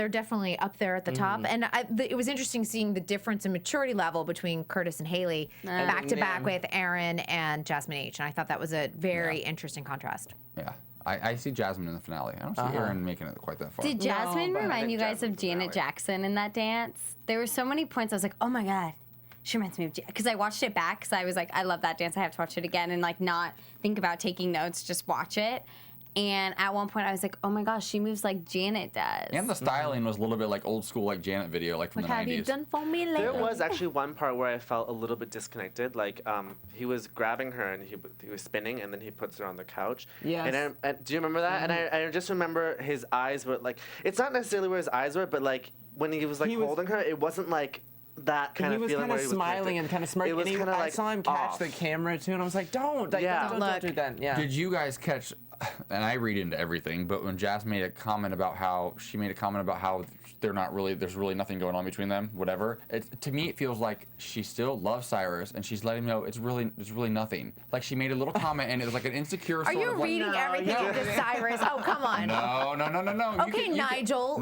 E: definitely up there at the top. And it was interesting seeing the difference in maturity level between Curtis and Haley back to back with Aaron and Jasmine H. And I thought that was a very interesting contrast.
C: Yeah. I see Jasmine in the finale. I don't see Aaron making it quite that far.
D: Did Jasmine
F: but I
D: remind
G: think
D: you guys of
G: Jasmine's
D: Janet
G: finale.
D: Jackson in that dance? There were so many points I was like, oh my God. She reminds me of because I watched it back because I was like, I love that dance. I have to watch it again and not think about taking notes, just watch it. And at one point I was like, oh my gosh, she moves like Janet does.
C: And the styling was a little bit old school, Janet video, from
E: What
C: the
E: have
C: 90s.
E: you done for me lately?
G: There was actually one part where I felt a little bit disconnected. He was grabbing her and he was spinning, and then he puts her on the couch.
F: Yes.
G: And do you remember that? And I just remember his eyes were it's not necessarily where his eyes were, but when he was
F: He was-
G: holding her, it wasn't that kind
F: He
G: of
F: was
G: feeling
F: kind
G: where
F: of
G: he was
F: smiling
G: connected.
F: and kind of smirking.
G: It was
F: and
G: kind of
F: I saw him catch
G: off.
F: the camera too, and I was like, "Don't,
G: Yeah.
F: don't do that." Yeah.
C: Did you guys catch? And I read into everything, but when Jazz made a comment about how there's really nothing going on between them, whatever. To me, it feels like she still loves Cyrus, and she's letting him know it's really nothing. She made a little comment, and it was an insecure.
E: Are
C: sort
E: you
C: of
E: reading everything into Cyrus? Oh, come on.
C: No.
E: Okay, Nigel.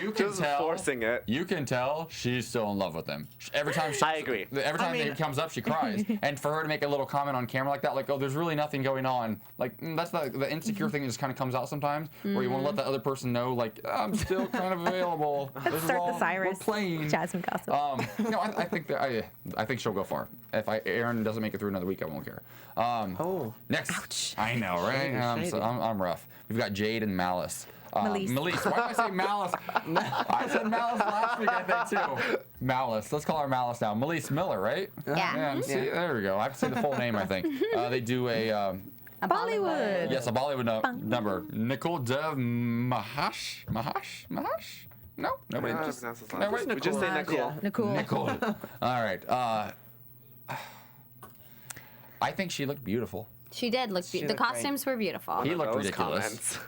C: You can
G: Just
C: tell.
G: forcing it.
C: You can tell she's still in love with him. Every time
G: I agree.
C: Every time it comes up, she cries. And for her to make a little comment on camera like that, oh, there's really nothing going on. That's the insecure thing that just kind of comes out sometimes, where you want to let the other person know, I'm still kind of available. This is
E: Start
C: all
E: the Cyrus
C: we're playing.
E: Jasmine gossip.
C: I think I think she'll go far. If Aaron doesn't make it through another week, I won't care. Next.
E: Ouch.
C: I know, right?
F: Shady.
C: I'm rough. We've got Jade and Malice.
E: Malice.
C: Why did I say Malice? I said Malice last week, I think, too. Malice. Let's call her Malice now. Malice Miller, right?
D: Yeah.
C: See, there we go. I have to say the full name, I think. They do a
E: Bollywood.
C: Yes, a Bollywood number. Nicole de Mahash? No, nobody.
G: I don't know how to
C: Just,
G: pronounce this
C: no,
G: line.
C: wait,
G: We just say Nicole.
F: Yeah.
E: Nicole.
C: Nicole. All right. I think she looked beautiful.
D: She did look
F: She
D: beautiful. The
F: looked great.
D: costumes were beautiful.
C: He looked
G: Those
C: ridiculous.
G: comments.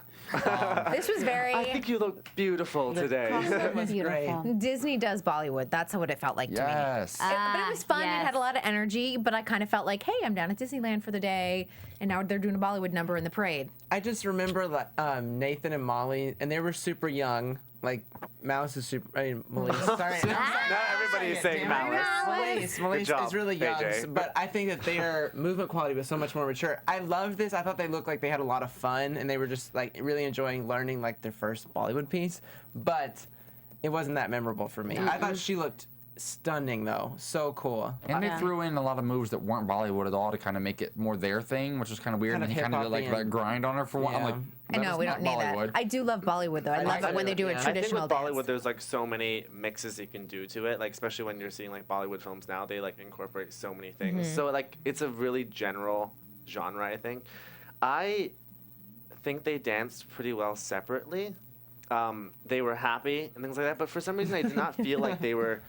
E: This was very.
G: I think you look beautiful today.
F: It was great.
D: Beautiful.
E: Disney does Bollywood. That's what it felt like to me.
C: Yes.
E: But it was fun. It
D: yes.
E: had a lot of energy. But I kind of felt like, hey, I'm down at Disneyland for the day, and now they're doing a Bollywood number in the parade.
F: I just remember that Nathan and Molly, and they were super young. Like Mouse is super. I mean, Melissa. Sorry,
G: Not everybody is saying malice.
F: Melissa
G: job,
F: is really young,
G: AJ.
F: but I think that their movement quality was so much more mature. I loved this. I thought they looked like they had a lot of fun, and they were just like really enjoying learning like their first Bollywood piece. But it wasn't that memorable for me. I thought she looked stunning though, so cool.
C: And they threw in a lot of moves that weren't Bollywood at all to kind of make it more their thing, which was kind of weird.
F: Kind
C: and
F: of
C: he kind of did like
F: hip-hoppy
C: that
F: and-
C: grind on her for one. I'm
F: Yeah.
C: like,
E: I
C: that
E: know
C: is
E: we
C: not
E: don't need
C: Bollywood.
E: that. I do love Bollywood though. I love it when they do a
F: yeah.
E: traditional
G: I think with
E: dance.
G: Bollywood, there's like so many mixes you can do to it. Like especially when you're seeing like Bollywood films now, they like incorporate so many things. So like it's a really general genre. I think they danced pretty well separately. They were happy and things like that, but for some reason I did not feel like they were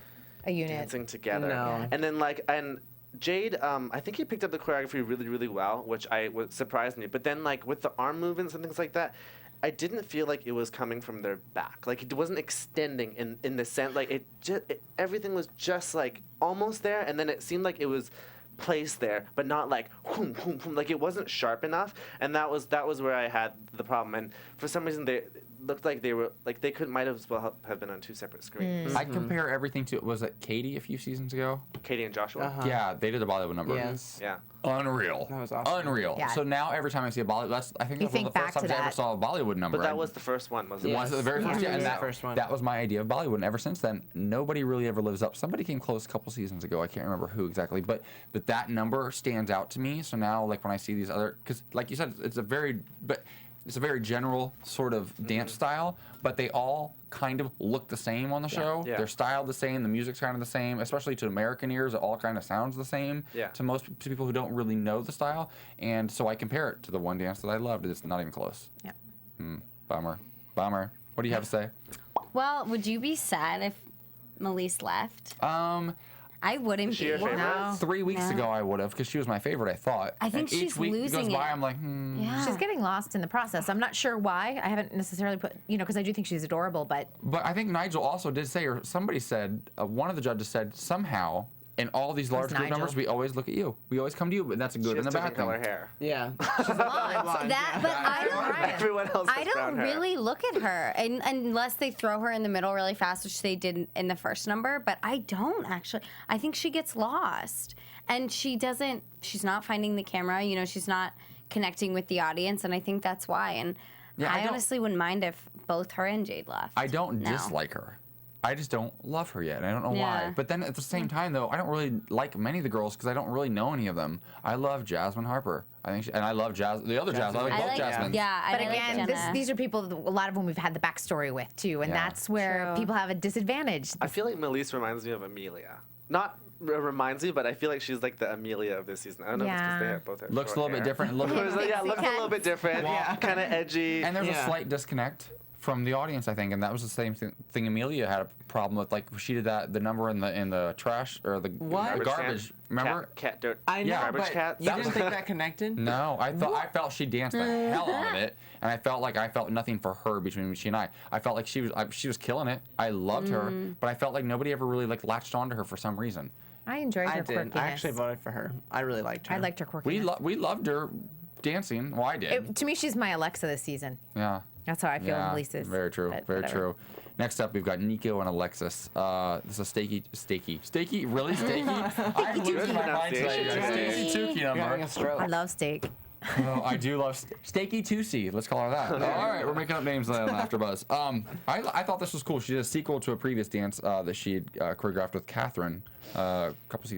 E: A unit.
G: dancing together.
F: No.
G: And then and Jade, I think he picked up the choreography really, really well, which surprised me. But then like with the arm movements and things like that, I didn't feel like it was coming from their back. Like it wasn't extending in the sense like everything was just like almost there, and then it seemed like it was placed there, but not like whoom, whoom, whoom. Like it wasn't sharp enough, and that was where I had the problem. And for some reason they looked like they were like they might as well have been on two separate screens.
C: I compare everything to, was it Katie a few seasons ago?
G: Katie and Joshua.
F: Uh-huh.
C: Yeah, they did a Bollywood number.
F: Yes.
G: Yeah.
C: Unreal.
F: That was awesome.
C: Unreal.
E: Yeah.
C: So now every time I see a Bollywood, I think
E: You
C: that's one
E: think
C: of the
E: back
C: first
E: to
C: times I ever
E: that.
C: saw a Bollywood number.
G: But that was the first one, wasn't
C: It
G: it?
C: was the very first,
F: Yeah.
C: and
F: Yeah.
C: that,
F: First one.
C: that was my idea of Bollywood. And ever since then, nobody really ever lives up. Somebody came close a couple seasons ago. I can't remember who exactly, but that number stands out to me. So now, like when I see these other, because like you said, it's a very general sort of dance style, but they all kind of look the same on the show.
G: Yeah.
C: They're styled the same. The music's kind of the same, especially to American ears. It all kind of sounds the same
G: Yeah.
C: to people who don't really know the style. And so I compare it to the one dance that I loved. It's not even close.
E: Yeah.
C: Bummer. What do you have to say?
D: Well, would you be sad if Melise left? I wouldn't
G: Is she
D: be.
G: your favorite?
E: No.
C: 3 weeks ago, I would have, because she was my favorite, I thought.
D: I think
C: and each
D: she's
C: week
D: losing
C: goes by,
D: it.
C: I'm like,
D: Yeah.
E: She's getting lost in the process. I'm not sure why. I haven't necessarily put, because I do think she's adorable, but
C: But I think Nigel also did say, or somebody said, one of the judges said, somehow, in all these large group
E: Nigel.
C: numbers, we always look at you. We always come to you, but that's a
G: She
C: good
G: has
C: and a bad
G: different color
C: thing.
G: hair.
F: Yeah.
E: blonde.
D: That, but I don't.
G: Everyone else has
D: I
G: brown
D: don't
G: hair.
D: really look at her, and unless they throw her in the middle really fast, which they did in the first number. But I don't actually. I think she gets lost, and she doesn't. She's not finding the camera. She's not connecting with the audience, and I think that's why. And
C: Yeah, I
D: I
C: don't-
D: honestly wouldn't mind if both her and Jade left.
C: I don't
D: No.
C: dislike her. I just don't love her yet, and I don't know why.
D: Yeah.
C: But then at the same time, though, I don't really like many of the girls because I don't really know any of them. I love Jasmine Harper. and I love the other Jasmine. I like
D: I
C: both
D: like,
C: Jasmines.
D: yeah,
E: But
D: I like
E: again,
D: Jenna.
E: these are people, a lot of whom we've had the backstory with too, and
C: Yeah.
E: that's where
D: True.
E: people have a disadvantage.
G: I feel like Melise reminds me of Amelia. Not reminds me, but I feel like she's like the Amelia of this season. I don't know if it's because they
E: Yeah.
G: have both have
C: Looks a
G: short
C: little bit
G: hair.
C: different. Look,
G: Yeah, looks a little bit different.
F: Yeah.
G: Kind of edgy.
C: and there's a
F: Yeah.
C: slight disconnect from the audience, I think, and that was the same thing Amelia had a problem with. Like she did the number in the trash or the
F: What?
C: garbage. Remember?
G: Cat dirt.
F: I know,
C: Yeah.
G: Garbage
F: but
G: cats?
F: you
C: That
F: didn't
C: was-
F: think that connected?
C: No, I felt she danced the hell out of it, and I felt nothing for her between she and I. I felt like she was killing it. I loved her, but I felt like nobody ever really liked onto her for some reason.
E: I enjoyed
F: I
E: her
F: did.
E: quirkiness.
F: I actually voted for her. I really liked her.
E: I liked her quirkiness.
C: We loved her dancing. Well, I did.
E: To me, she's my Alexa this season.
C: Yeah.
E: That's how I feel
C: Yeah,
E: with Lisa's.
C: very true.
E: but
C: Very
E: whatever.
C: true. Next up, we've got Nico and Alexis. This is a Steaky, really Steaky? I'm losing my mind today.
G: pronunciation.
C: Steaky Tuki
F: You're having
C: number.
F: a stroke.
E: I love steak.
C: Oh, I do love Steaky Tusi. Let's call her that. All right, we're making up names on AfterBuzz. I thought this was cool. She did a sequel to a previous dance that she had choreographed with Catherine a few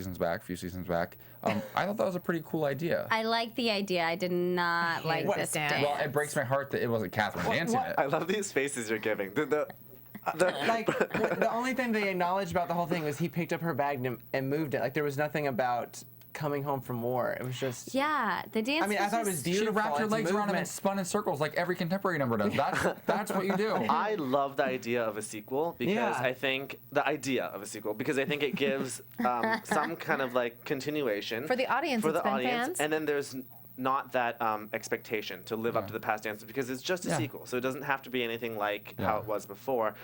C: seasons back. I thought that was a pretty cool idea.
D: I like the idea. I did not like
E: what
D: this
E: dance.
D: dance.
C: Well, it breaks my heart that it wasn't Catherine dancing it.
G: I love these faces you're giving.
F: Like the only thing they acknowledged about the whole thing was he picked up her bag and moved it. Like there was nothing about coming home from war. It was just.
D: Yeah, the dance.
F: I mean, I thought it was
D: just-
F: beautiful.
C: She wrapped her
F: It's
C: legs around him and
F: movement.
C: spun in circles like every contemporary number does. That's what you do.
G: I love the idea of a sequel because
F: Yeah.
G: I think it gives some kind of like continuation
E: For the audience,
G: For
E: it's
G: the
E: been
G: audience,
E: fans.
G: and then there's not that expectation to live up to the past dances because it's just a
C: Yeah.
G: sequel, so it doesn't have to be anything like
C: Yeah.
G: how it was before.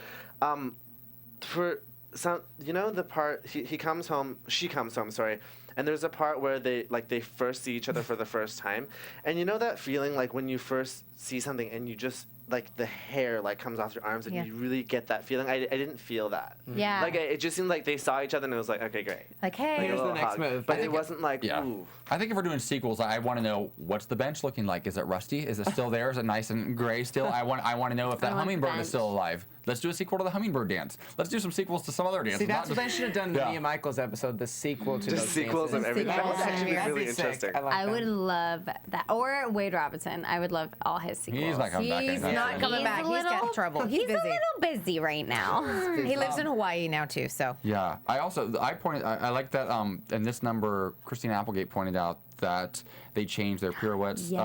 G: For some, the part he comes home, she comes home, sorry. And there's a part where they first see each other for the first time, and you know that feeling like when you first see something and you just like the hair like comes off your arms and
E: Yeah.
G: you really get that feeling. I didn't feel that.
D: Yeah.
G: Like it just seemed like they saw each other and it was like, okay, great.
E: Like, hey.
F: Here's
G: A
F: the
G: little
F: next
G: hug.
F: move.
G: But
F: I
G: it wasn't like,
C: Yeah.
G: ooh.
C: I think if we're doing sequels, I want to know what's the bench looking like. Is it rusty? Is it still there? Is it nice and gray still? I want to know if that
D: I want the
C: hummingbird is
D: bench.
C: still alive. Let's do a sequel to the hummingbird dance. Let's do some sequels to some other dances.
F: See, that's
C: not
F: what they
C: just-
F: should have done in the
C: Yeah.
F: Mia Michaels episode, the sequel to
G: Just
F: those
G: sequels of
F: dances.
G: everything.
E: That
G: That
E: would
G: was actually
E: be
G: really
F: That'd be sick.
G: interesting.
F: like
D: I
F: that.
D: would love that. Or Wade Robinson. I would love all his sequels.
C: He's not coming back
E: He's
C: anytime
E: not
C: soon.
E: coming back. He's got trouble. He's
D: He's
E: busy.
D: a little busy right now.
E: He lives in Hawaii now too, so.
C: Yeah, I like that. In this number, Christine Applegate pointed out that they changed their pirouettes, changed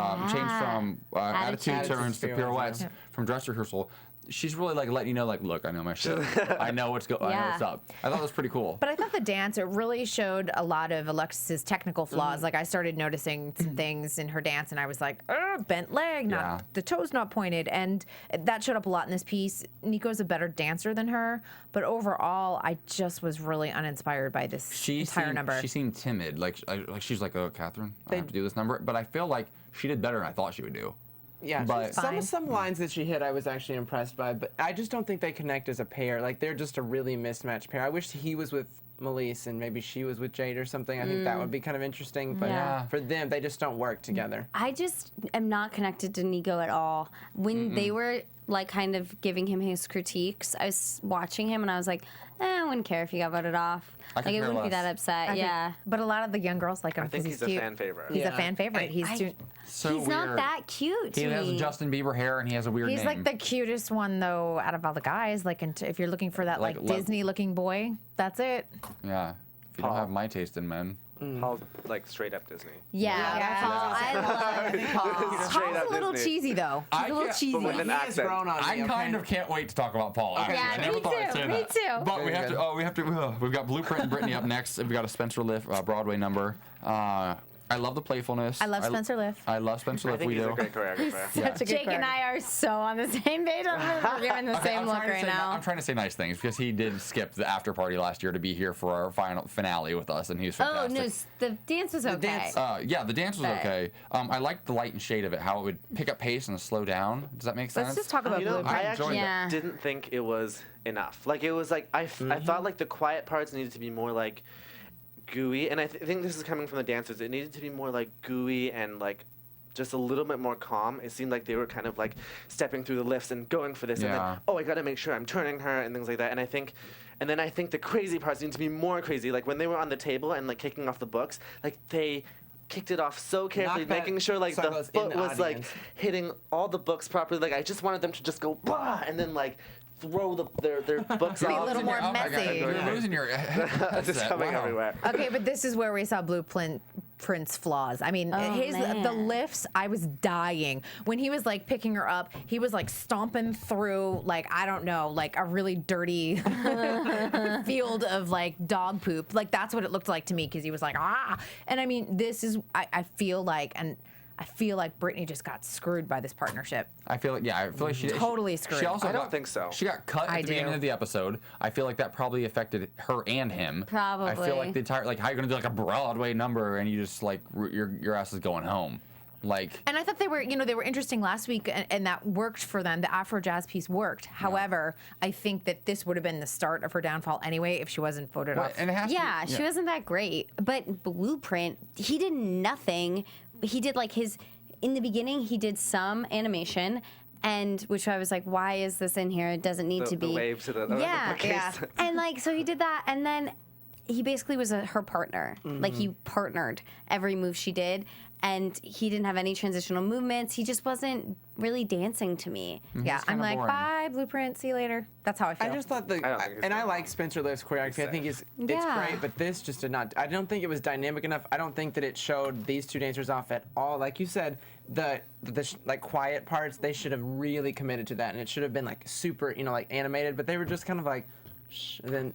C: from attitude
D: Attitude.
C: turns to
F: Attitude
C: pirouettes
F: pirouettes,
C: from dress rehearsal. She's really like letting you know, like, look, I know my shit. I know what's I know
D: Yeah.
C: what's up. I thought it was pretty cool.
E: But I thought the dance, it really showed a lot of Alexis's technical flaws. Like I started noticing some things in her dance and I was like, bent leg,
C: Yeah.
E: the toes not pointed. And that showed up a lot in this piece. Nico's a better dancer than her, but overall, I just was really uninspired by this entire number.
C: She seemed timid. Like she's like, oh, Catherine, I have to do this number. But I feel like she did better than I thought she would do.
F: Yeah,
C: But-
F: some lines that she hit I was actually impressed by, but I just don't think they connect as a pair. Like they're just a really mismatched pair. I wish he was with Melise and maybe she was with Jade or something. I think that would be kind of interesting, but
D: Yeah.
F: for them, they just don't work together.
D: I just am not connected to Nico at all. When they were like kind of giving him his critiques, I was watching him and I was like, I wouldn't care if he got voted off.
C: I could
D: Like, I
C: care
D: wouldn't be
C: less.
D: that upset.
E: I think-
D: Yeah.
E: But a lot of the young girls like him
G: I think
E: because
G: he's a
E: cute.
G: fan favorite.
E: He's a
F: Yeah.
E: fan favorite. He's
C: So
D: He's
C: weird.
D: not that cute to
C: He has
D: me.
C: Justin Bieber hair and he has a weird
E: He's
C: name.
E: like the cutest one though out of all the guys. Like if you're looking for that
C: Like,
E: like
C: lo-
E: Disney-looking boy, that's it.
C: Yeah. If you don't have my taste in men.
G: Paul's like straight up Disney.
D: Yeah. I love Paul.
G: Straight
E: Paul's
G: up
E: a little
G: Disney.
E: cheesy though.
C: I
E: He's a little
C: can't-
E: cheesy.
G: But with an
F: He has
G: accent.
F: grown on me,
C: I kind
F: okay?
C: of can't wait to talk about Paul. Actually.
D: Yeah,
C: I never
D: me
C: thought I'd
D: too,
C: say
D: me
C: that.
D: too.
C: But
F: Very good.
C: we've got Blueprint and Brittany up next. We've got a Spencer Liff Broadway number. I love the playfulness.
E: I love Spencer Liff.
C: I love Spencer
G: I
C: Liff.
G: think
C: We
G: he's
C: do.
G: a great choreographer.
C: Yeah.
E: Such a good
D: Jake and I are so on the same page. We're giving the
C: Okay,
D: same
C: I'm
D: look
C: trying to
D: right
C: say-
D: now.
C: I'm trying to say nice things because he did skip the after party last year to be here for our final finale with us, and he was
D: Oh,
C: fantastic.
D: no, the dance was okay.
F: dance-
C: Yeah, the dance was
D: But-
C: okay. I liked the light and shade of it, how it would pick up pace and slow down. Does that make sense?
E: Let's just talk about
G: You know,
E: Blueprint.
G: I
C: I enjoyed
G: actually
C: it.
D: Yeah.
G: didn't think it was enough. Like it was like I thought like the quiet parts needed to be more like gooey, and I think this is coming from the dancers. It needed to be more like gooey and like just a little bit more calm. It seemed like they were kind of like stepping through the lifts and going for this, and
C: Yeah.
G: then oh, I got to make sure I'm turning her and things like that. And then I think the crazy parts need to be more crazy. Like when they were on the table and like kicking off the books, like they kicked it off so carefully,
F: Knock that
G: making sure like the
F: sunglass in
G: foot
F: the
G: was like
F: audience.
G: hitting all the books properly. Like I just wanted them to just go bah, and then like throw their books
E: Be a
G: off.
E: little more
C: Oh my God,
E: messy.
C: You're
G: Yeah.
C: losing your
G: Just
C: headset.
G: coming
C: Wow.
G: everywhere.
E: Okay, but this is where we saw Blueprint's flaws. I mean,
D: man.
E: the lifts, I was dying. When he was like picking her up, he was like stomping through like, I don't know, like a really dirty field of like dog poop. Like that's what it looked like to me because he was like, ah. And I mean, this is, I feel like Brittany just got screwed by this partnership.
C: I feel like she
E: Totally screwed.
C: She also
G: I don't
C: got-
G: think so.
C: She got cut at
E: I
C: the beginning
E: do.
C: of the episode. I feel like that probably affected her and him. I
D: Probably.
C: feel like the entire how you're gonna do like a Broadway number and you just like your ass is going home. Like
E: And I thought they were interesting last week, and that worked for them. The Afro jazz piece worked. However, I think that this would have been the start of her downfall anyway if she wasn't voted off.
C: and it has
D: Yeah,
C: to,
D: she wasn't that great. But Blueprint, he did nothing. He did like in the beginning, he did some animation, and which I was like, why is this in here? It doesn't need to be.
G: The wave to the
D: Yeah,
G: bookcase.
D: yeah. And like, so he did that, and then he basically was her partner. Like he partnered every move she did, and he didn't have any transitional movements. He just wasn't really dancing to me.
E: Yeah,
C: It's
E: I'm
C: kinda
E: like,
C: boring.
E: bye, Blueprint, see you later. That's how I feel.
F: I just thought
G: I don't think it's
F: and I
G: that
F: like Spencer Lift's choreography. I think it's
D: Yeah.
F: great, but this just did not. I don't think it was dynamic enough. I don't think that it showed these two dancers off at all. Like you said, the like quiet parts, they should have really committed to that, and it should have been like super, like animated. But they were just kind of like, shh, and then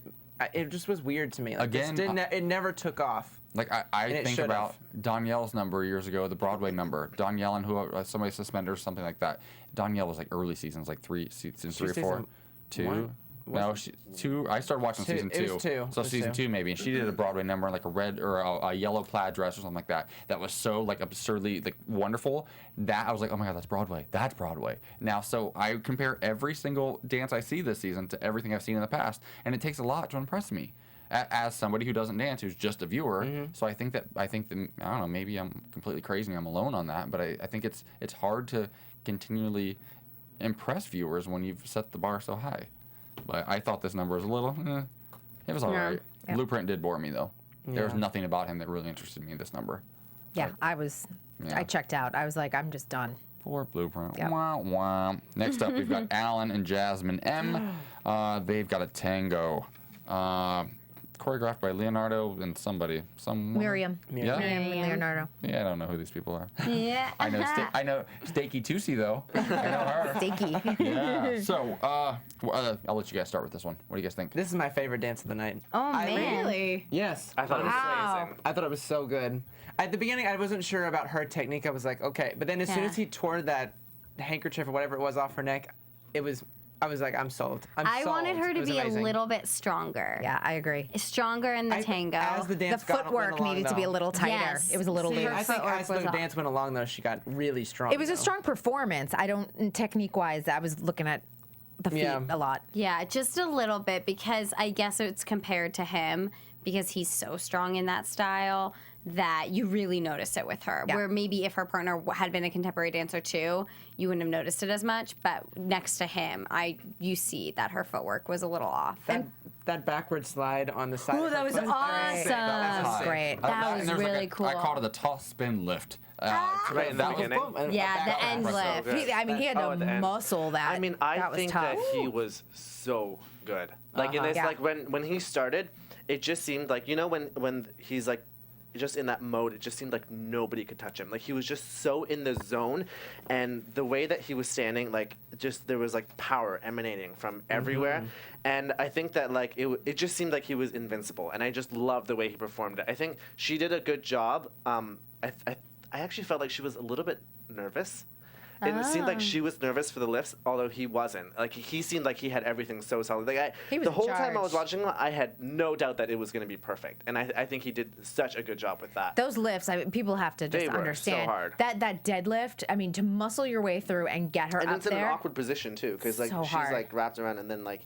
F: it just was weird to me. Like,
C: Again,
F: it never took off.
C: Like
F: And
C: I
F: it
C: think
F: should've.
C: about Danielle's number years ago, the Broadway number. Danielle and who somebody suspended or something like that. Danielle was like early seasons, like season 3 or 4,
F: season
C: 2.
F: one?
C: No, two. I started watching
F: Two.
C: season 2.
F: It was two.
C: So
F: It was
C: season
F: two.
C: 2 maybe, and she did a Broadway number in like a red or a yellow plaid dress or something like that. That was so like absurdly like wonderful that I was like, oh my god, that's Broadway. That's Broadway. Now, so I compare every single dance I see this season to everything I've seen in the past, and it takes a lot to impress me. As somebody who doesn't dance, who's just a viewer, so I think that I don't know, maybe I'm completely crazy and I'm alone on that, but I think it's hard to continually impress viewers when you've set the bar so high. But I thought this number was a little, it was all right.
E: Yeah.
C: Blueprint did bore me though. There was
F: Yeah.
C: nothing about him that really interested me in this number.
E: yeah,
C: Yeah.
E: I checked out. I was like, I'm just done.
C: Poor Blueprint.
E: Yep.
C: Wah, wah. Next up, we've got Alan and Jasmine M. They've got a tango. Choreographed by Leonardo and some woman.
E: Miriam.
C: Yeah?
E: Miriam and Leonardo.
C: Yeah, I don't know who these people are.
D: Yeah.
C: I know Stakey Tusi though. I know her.
E: Stakey.
C: Yeah. So, I'll let you guys start with this one. What do you guys think?
F: This is my favorite dance of the night.
D: Oh, man.
E: Really?
F: Yes.
G: I thought it was
E: Wow.
G: amazing.
F: I thought it was so good. At the beginning, I wasn't sure about her technique. I was like, okay. But then as soon
D: Yeah.
F: as he tore that handkerchief or whatever it was off her neck, I was like, I'm sold.
D: I wanted her
F: It
D: to
F: was
D: be
F: amazing.
D: a little bit stronger.
E: Yeah, I agree.
D: Stronger in the tango.
F: As the
E: The
F: dance
E: footwork needed to be a little tighter.
D: Yes.
E: It was a little
D: See,
E: loose.
D: her
F: I think
D: footwork
F: as
D: was
F: the
D: off.
F: dance went along, though, she got really strong.
E: It was a strong performance. I don't, technique-wise, I was looking at the feet
F: Yeah.
E: a lot.
D: Yeah, just a little bit, because I guess it's compared to him because he's so strong in that style that you really notice it with her.
E: Yeah.
D: Where maybe if her partner had been a contemporary dancer too, you wouldn't have noticed it as much. But next to him, you see that her footwork was a little off.
F: That backward slide on the side.
D: Ooh,
F: of her
D: that was
F: foot.
D: awesome.
F: That was
C: High.
E: great.
D: That
C: and
D: was
C: there's
D: really
C: like
D: cool.
C: I called it the toss spin lift.
G: Right in the
C: that was-
G: beginning.
F: Boom, and
D: Yeah,
F: back
D: the
F: up.
D: end
G: So
D: lift.
G: good.
E: He had
G: Oh,
E: to
G: at the end.
E: muscle that.
G: I mean, I
E: that was
G: think
E: tough.
G: that he was so good. Like in this,
E: Yeah.
G: like when he started, it just seemed like when he's like just in that mode, it just seemed like nobody could touch him. Like he was just so in the zone, and the way that he was standing, like just there was like power emanating from everywhere, and I think that like it just seemed like he was invincible, and I just loved the way he performed it. I think she did a good job. I actually felt like she was a little bit nervous. It seemed like she was nervous for the lifts, although he wasn't. Like he seemed like he had everything so solid. Like
E: He was
G: the
E: in
G: whole time I was
E: charge.
G: watching him, I had no doubt that it was going to be perfect, and I think he did such a good job with that.
E: Those lifts, people have to
G: They
E: just
G: were so
E: understand
G: hard.
E: that deadlift. I mean, to muscle your way through and get her
G: And
E: up
G: it's in an
E: there.
G: awkward position too, because like
E: So
G: she's
E: hard.
G: like wrapped around, and then like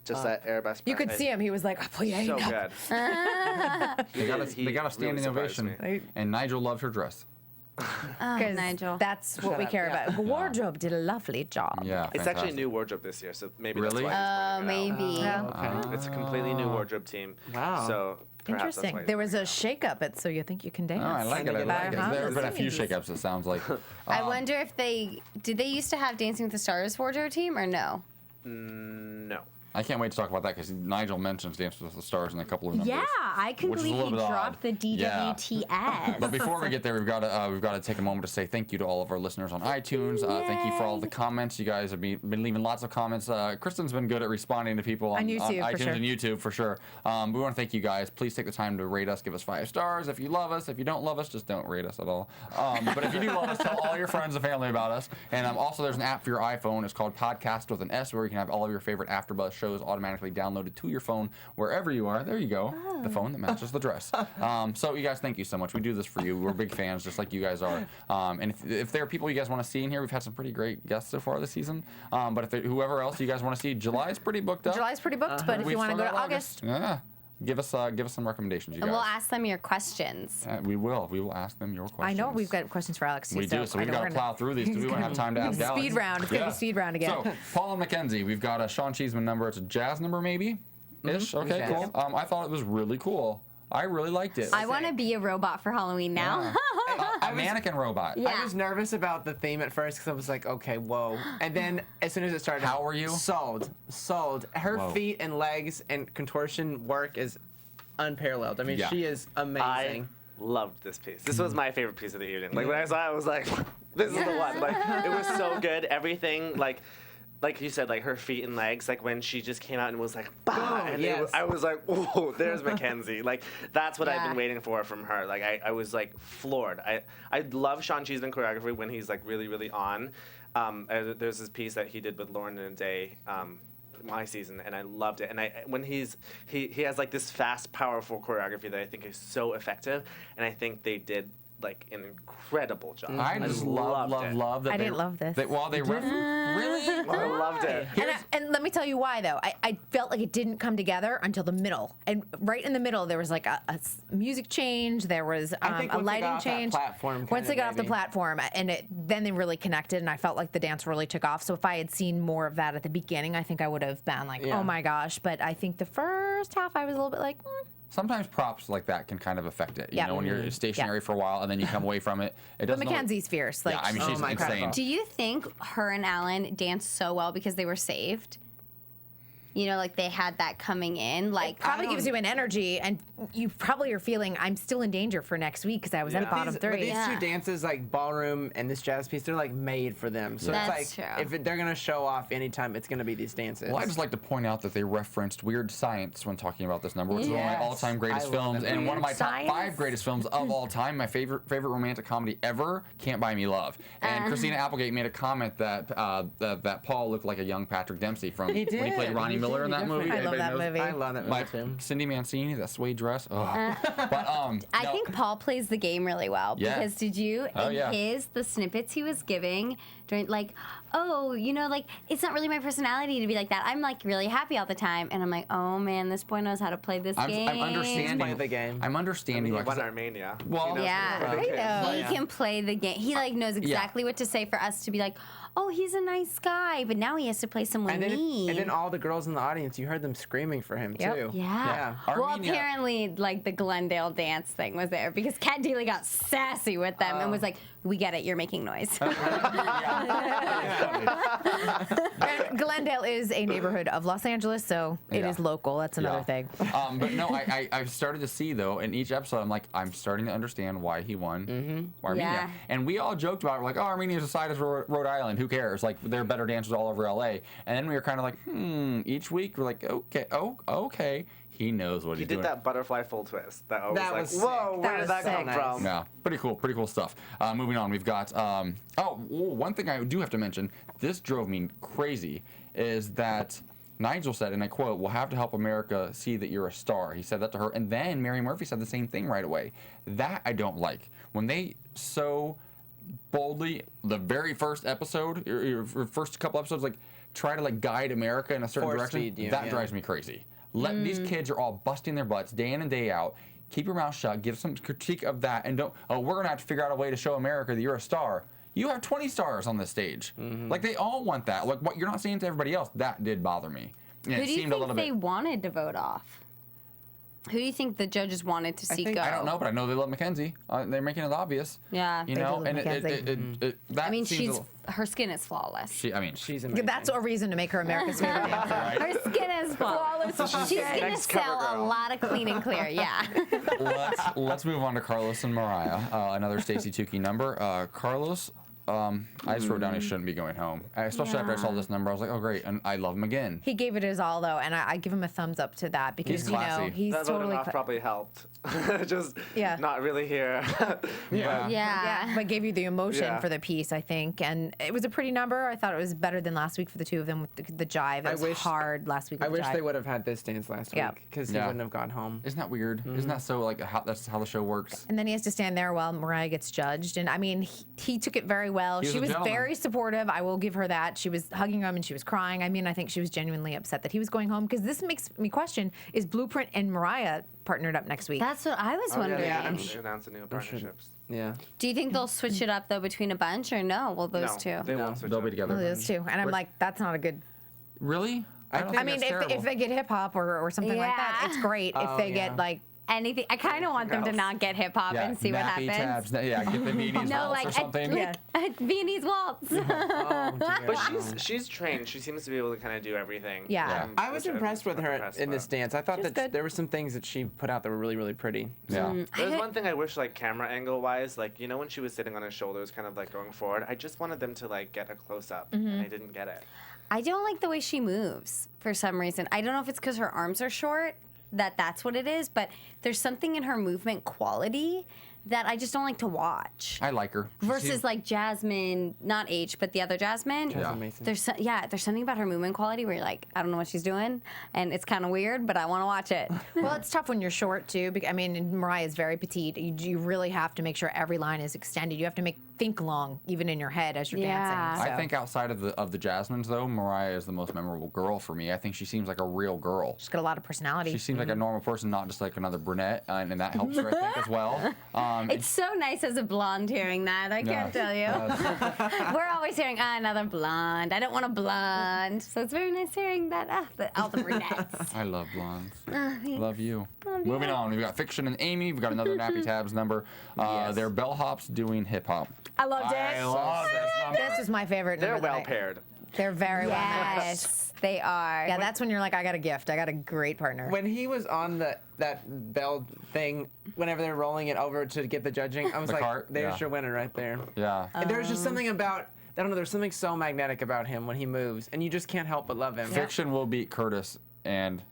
G: just that airbus.
E: You could see him. He was like, "I'll pull you
G: So
E: up."
G: good.
C: They got a
G: He
C: standing
G: really surprised
C: ovation,
G: me.
C: and Nigel loved her dress.
D: Oh,
E: 'Cause
D: Nigel.
E: That's what we care about. The wardrobe did a lovely job.
C: Yeah,
G: It's actually a
C: fantastic.
G: new wardrobe this year, so maybe
C: Really?
G: that's why. he's bringing it out.
D: Maybe.
E: Yeah.
G: It's a completely new wardrobe team.
F: Wow.
G: So perhaps that's
E: Interesting.
G: why he's
E: There was
G: bringing
E: a
G: it out.
E: shake-up at So You Think You Can Dance.
C: Oh, I like it. I like it.
E: Uh-huh.
C: There have been a few
E: Seventies.
C: shakeups. It sounds like.
D: I wonder if did they used to have Dancing with the Stars wardrobe team or no?
G: No.
C: I can't wait to talk about that because Nigel mentions Dance with the Stars in a couple of numbers.
D: Yeah, I couldn't
C: which is a
D: believe he
C: little bit
D: dropped
C: odd.
D: the
C: Yeah.
D: DWTS.
C: But before we get there, we've got to take a moment to say thank you to all of our listeners on iTunes. Thank you for all the comments. You guys have been leaving lots of comments. Kristyn's been good at responding to people on
E: YouTube, for
C: iTunes
E: sure.
C: and YouTube for sure. We want to thank you guys. Please take the time to rate us. Give us 5 stars if you love us. If you don't love us, just don't rate us at all. But if you do love us, tell all your friends and family about us. And also, there's an app for your iPhone. It's called Podcast with an S, where you can have all of your favorite AfterBuzz shows automatically downloaded to your phone wherever you are. There you go. The phone that matches the dress. So you guys, thank you so much. We do this for you. We're big fans, just like you guys are. And if there are people you guys want to see in here, we've had some pretty great guests so far this season. But if whoever else you guys want to see, July's pretty booked up.
E: July's pretty booked, but if
C: We've
E: you want to
C: still
E: go to
C: got
E: August,
C: yeah. Give us some recommendations, you
D: And
C: guys.
D: we'll ask them your questions.
C: We will. We will ask them your questions.
E: I know we've got questions for Alex too.
C: We do, so we've got to plow through these because we won't have time to ask Alex.
E: Speed round. It's gonna be speed round again.
C: So, Paula McKenzie, we've got a Sean Cheeseman number. It's a jazz number, maybe? Ish. Okay,
F: Jazz.
C: cool. I thought it was really cool. I really liked it.
D: I want to be a robot for Halloween now.
C: Yeah. mannequin robot.
D: Yeah.
F: I was nervous about the theme at first because I was like, okay, whoa. And then as soon as it started,
C: How were you?
F: Sold. Her
C: Whoa.
F: feet and legs and contortion work is unparalleled. I mean,
C: Yeah.
F: she is amazing.
G: I loved this piece. This was my favorite piece of the evening. Like when I saw it, I was like, this is the one. Like it was so good. Everything like you said, like her feet and legs, like when she just came out and was like, bah, and
F: yes.
G: I was like, oh, there's Mackenzie. Like that's what I've been waiting for from her. Like I was like floored. I love Sean Cheeseman choreography when he's like really, really on. There's this piece that he did with Lauren and a Day, my season, and I loved it. And when he has like this fast, powerful choreography that I think is so effective, and I think they did like an incredible job.
C: I just
G: loved it.
C: love that
E: I didn't love this.
C: Really?
G: I loved it.
E: And let me tell you why, though. I felt like it didn't come together until the middle. And right in the middle, there was like a music change. There was
F: I think
E: a
F: once they got
E: lighting
F: off that
E: change.
F: platform,
E: Once they
F: kinda
E: got off the
F: maybe.
E: platform, and then they really connected, and I felt like the dance really took off. So if I had seen more of that at the beginning, I think I would have been like,
F: Yeah.
E: oh my gosh. But I think the first half, I was a little bit like,
C: Sometimes props like that can kind of affect it. You
E: Yeah.
C: know, when you're stationary for a while and then you come away from it. It
E: But
C: doesn't.
E: Mackenzie's fierce. Like,
C: Yeah, I mean,
F: Oh
C: she's
F: my
C: insane.
F: God.
D: Do you think her and Alan danced so well because they were saved? You know, like they had that coming in. Like
E: probably gives you an energy, and you probably are feeling, I'm still in danger for next week because I was at bottom
F: But
E: three.
F: these
D: Yeah.
F: two dances, like ballroom and this jazz piece, they're like made for them. So
D: That's
F: it's like
D: true.
F: if they're gonna show off anytime, it's gonna be these dances.
C: Well, I just like to point out that they referenced Weird Science when talking about this number, which is one of my
F: Yes.
C: all-time greatest
F: I love
C: films,
F: that
C: and
F: movie.
C: one of my
E: Weird
C: top
E: Science.
C: 5 greatest films of all time. My favorite romantic comedy ever, Can't Buy Me Love. And Christina Applegate made a comment that that Paul looked like a young Patrick Dempsey from when he played Ronnie
F: He
C: Miller
F: did,
C: in that
F: he
C: movie.
F: definitely
E: I love
C: Anybody
E: that
C: knows?
E: movie.
F: I love that
C: My
F: movie too.
C: Cindy Mancini, that suede dress. Ugh. But
D: I
C: no.
D: think Paul plays the game really well.
C: Yeah.
D: Because did you
C: Oh,
D: in
C: yeah.
D: the snippets he was giving during like, oh, you know, like it's not really my personality to be like that. I'm like really happy all the time. And I'm like, oh man, this boy knows how to play this game.
C: I'm understanding
F: Play the game.
C: I'm understanding.
G: He
C: like,
G: won Armenia.
C: Well,
G: He knows
D: Yeah,
G: what it is.
D: he can play the game. He like knows exactly what to say for us to be like, oh, he's a nice guy, but now he has to play someone
F: And then,
D: mean.
F: and then all the girls in the audience, you heard them screaming for him
E: Yep.
F: too.
D: Yeah. Well,
C: Armenia-
D: apparently, like the Glendale dance thing was there because Kat Deely got sassy with them and was like, "We get it, you're making noise."
E: And Glendale is a neighborhood of Los Angeles, so it
C: Yeah.
E: is local. That's another
C: Yeah.
E: thing.
C: But no, I've started to see though in each episode, I'm starting to understand why he won Armenia.
D: Yeah.
C: And we all joked about it, we're like, oh, Armenia's the size of Rhode Island. Who cares? Like they're better dancers all over LA. And then we were kind of like, each week we're like, okay. He knows what
G: He
C: he's
G: did
C: doing.
G: that butterfly full twist. That I was
F: That
G: like,
F: was sick.
G: whoa,
E: That
G: where
E: was
G: did that come
E: sick.
G: from?
C: Yeah, pretty cool stuff. Moving on, we've got one thing I do have to mention. This drove me crazy. Is that Nigel said, and I quote, "We'll have to help America see that you're a star." He said that to her, and then Mary Murphy said the same thing right away. That I don't like when they so boldly the very first episode, or first couple episodes, like try to like guide America in a certain
F: Force
C: direction.
F: feed you,
C: That
F: yeah.
C: drives me crazy. These kids are all busting their butts day in and day out. Keep your mouth shut. Give some critique of that, and don't. Oh, we're gonna have to figure out a way to show America that you're a star. You have 20 stars on this stage. Like they all want that. Like what you're not saying to everybody else. That did bother me. And
D: Who
C: it
D: do you
C: seemed a
D: think
C: little
D: they
C: bit.
D: wanted to vote off? Who do you think the judges wanted to see go?
C: I don't know, but I know they love Mackenzie. They're making it obvious.
D: Yeah.
C: You
E: They
C: know,
E: do love
C: and
E: Mackenzie.
C: that
D: I mean,
C: seems
D: her skin is flawless.
F: She's amazing.
E: That's a reason to make her America's favorite dancer.
D: Her skin is flawless. She's gonna
G: Next cover
D: sell a
G: girl.
D: lot of clean and clear. Yeah.
C: let's move on to Carlos and Mariah. Another Stacey Tukey number. Carlos, I just wrote down he shouldn't be going home. Especially after I saw this number, I was like, oh great, and I love him again.
E: He gave it his all, though, and I give him a thumbs up to that because,
C: He's
E: you know,
C: classy.
E: he's
G: That voting
E: totally...
G: off probably helped. Just
E: Yeah.
G: not really here.
C: Yeah.
D: Yeah.
E: but gave you the emotion
G: Yeah.
E: for the piece, I think. And it was a pretty number. I thought it was better than last week for the two of them with the jive. It was hard last week with
F: I
E: the
F: wish
E: jive.
F: they would have had this dance last
E: Yeah.
F: week because he
C: Yeah.
F: wouldn't have gone home.
C: Isn't that weird? Isn't that so like that's how the show works?
E: And then he has to stand there while Mariah gets judged. And I mean, he took it very well.
C: He was
E: She
C: a
E: was
C: gentleman.
E: very supportive. I will give her that. She was hugging him and she was crying. I mean, I think she was genuinely upset that he was going home because this makes me question, is Blueprint and Mariah partnered up next week?
D: That's what I was wondering.
G: They announced a new partnerships.
F: Yeah.
D: Do you think they'll switch it up though between a bunch or no? Well, those
G: No,
D: two.
G: they won't switch
C: They'll
G: up.
C: be together.
E: Those two. And I'm like, that's not a good...
C: Really? don't
F: I
C: think
E: I mean,
C: that's terrible.
E: if they get hip hop or something like that,
D: Yeah.
E: it's great. If
F: Oh,
E: they
F: yeah.
E: get like
D: anything. I kind of want them to not get hip hop and see what
C: nappy
D: happens.
C: tabs. Yeah, get the Viennese
D: No,
C: waltz
D: like
C: or something.
D: a Viennese waltz.
F: Oh, dear.
G: But she's trained. She seems to be able to kind of do everything.
E: Yeah.
F: I was impressed with her in this dance. I thought
E: She was
F: that
E: good.
F: there were some things that she put out that were really, really pretty.
C: Yeah.
G: There's one thing I wish, like camera angle wise, like when she was sitting on his shoulders, kind of like going forward. I just wanted them to like get a close up, and I didn't get it.
D: I don't like the way she moves for some reason. I don't know if it's because her arms are short, that's what it is, but there's something in her movement quality that I just don't like to watch.
C: I like her.
D: Versus like Jasmine, not H, but the other Jasmine.
F: Jasmine Mason.
D: There's something about her movement quality where you're like, I don't know what she's doing, and it's kind of weird, but I want to watch it.
E: Well, it's tough when you're short too. I mean, Mariah is very petite. You really have to make sure every line is extended. You have to think long, even in your head as you're dancing.
C: I
E: So.
C: think outside of the Jasmines though, Mariah is the most memorable girl for me. I think she seems like a real girl.
E: She's got a lot of personality.
C: She seems like a normal person, not just like another brunette, and that helps her, I think, as well.
D: It's so nice as a blonde hearing that. I can't tell you. We're always hearing another blonde. I don't want a blonde. So it's very nice hearing that all the brunettes.
C: I love blondes.
D: Thanks.
C: Love you. Moving on, we've got Fiction and Amy. We've got another Nappy Tabs number. They're bellhops doing hip hop.
E: I loved it.
C: I love this number.
E: This was my favorite.
G: They're
E: number of the
G: well
E: night.
G: paired.
E: They're very well matched.
D: Yes, they are.
E: Yeah, that's when you're like, I got a gift. I got a great partner.
F: When he was on that bell thing, whenever they're rolling it over to get the judging, I was
C: The
F: like,
C: cart?
F: there's
C: Yeah.
F: your winner right there.
C: Yeah.
F: And there's just something about, I don't know, there's something so magnetic about him when he moves, and you just can't help but love him.
C: Fiction will beat Curtis and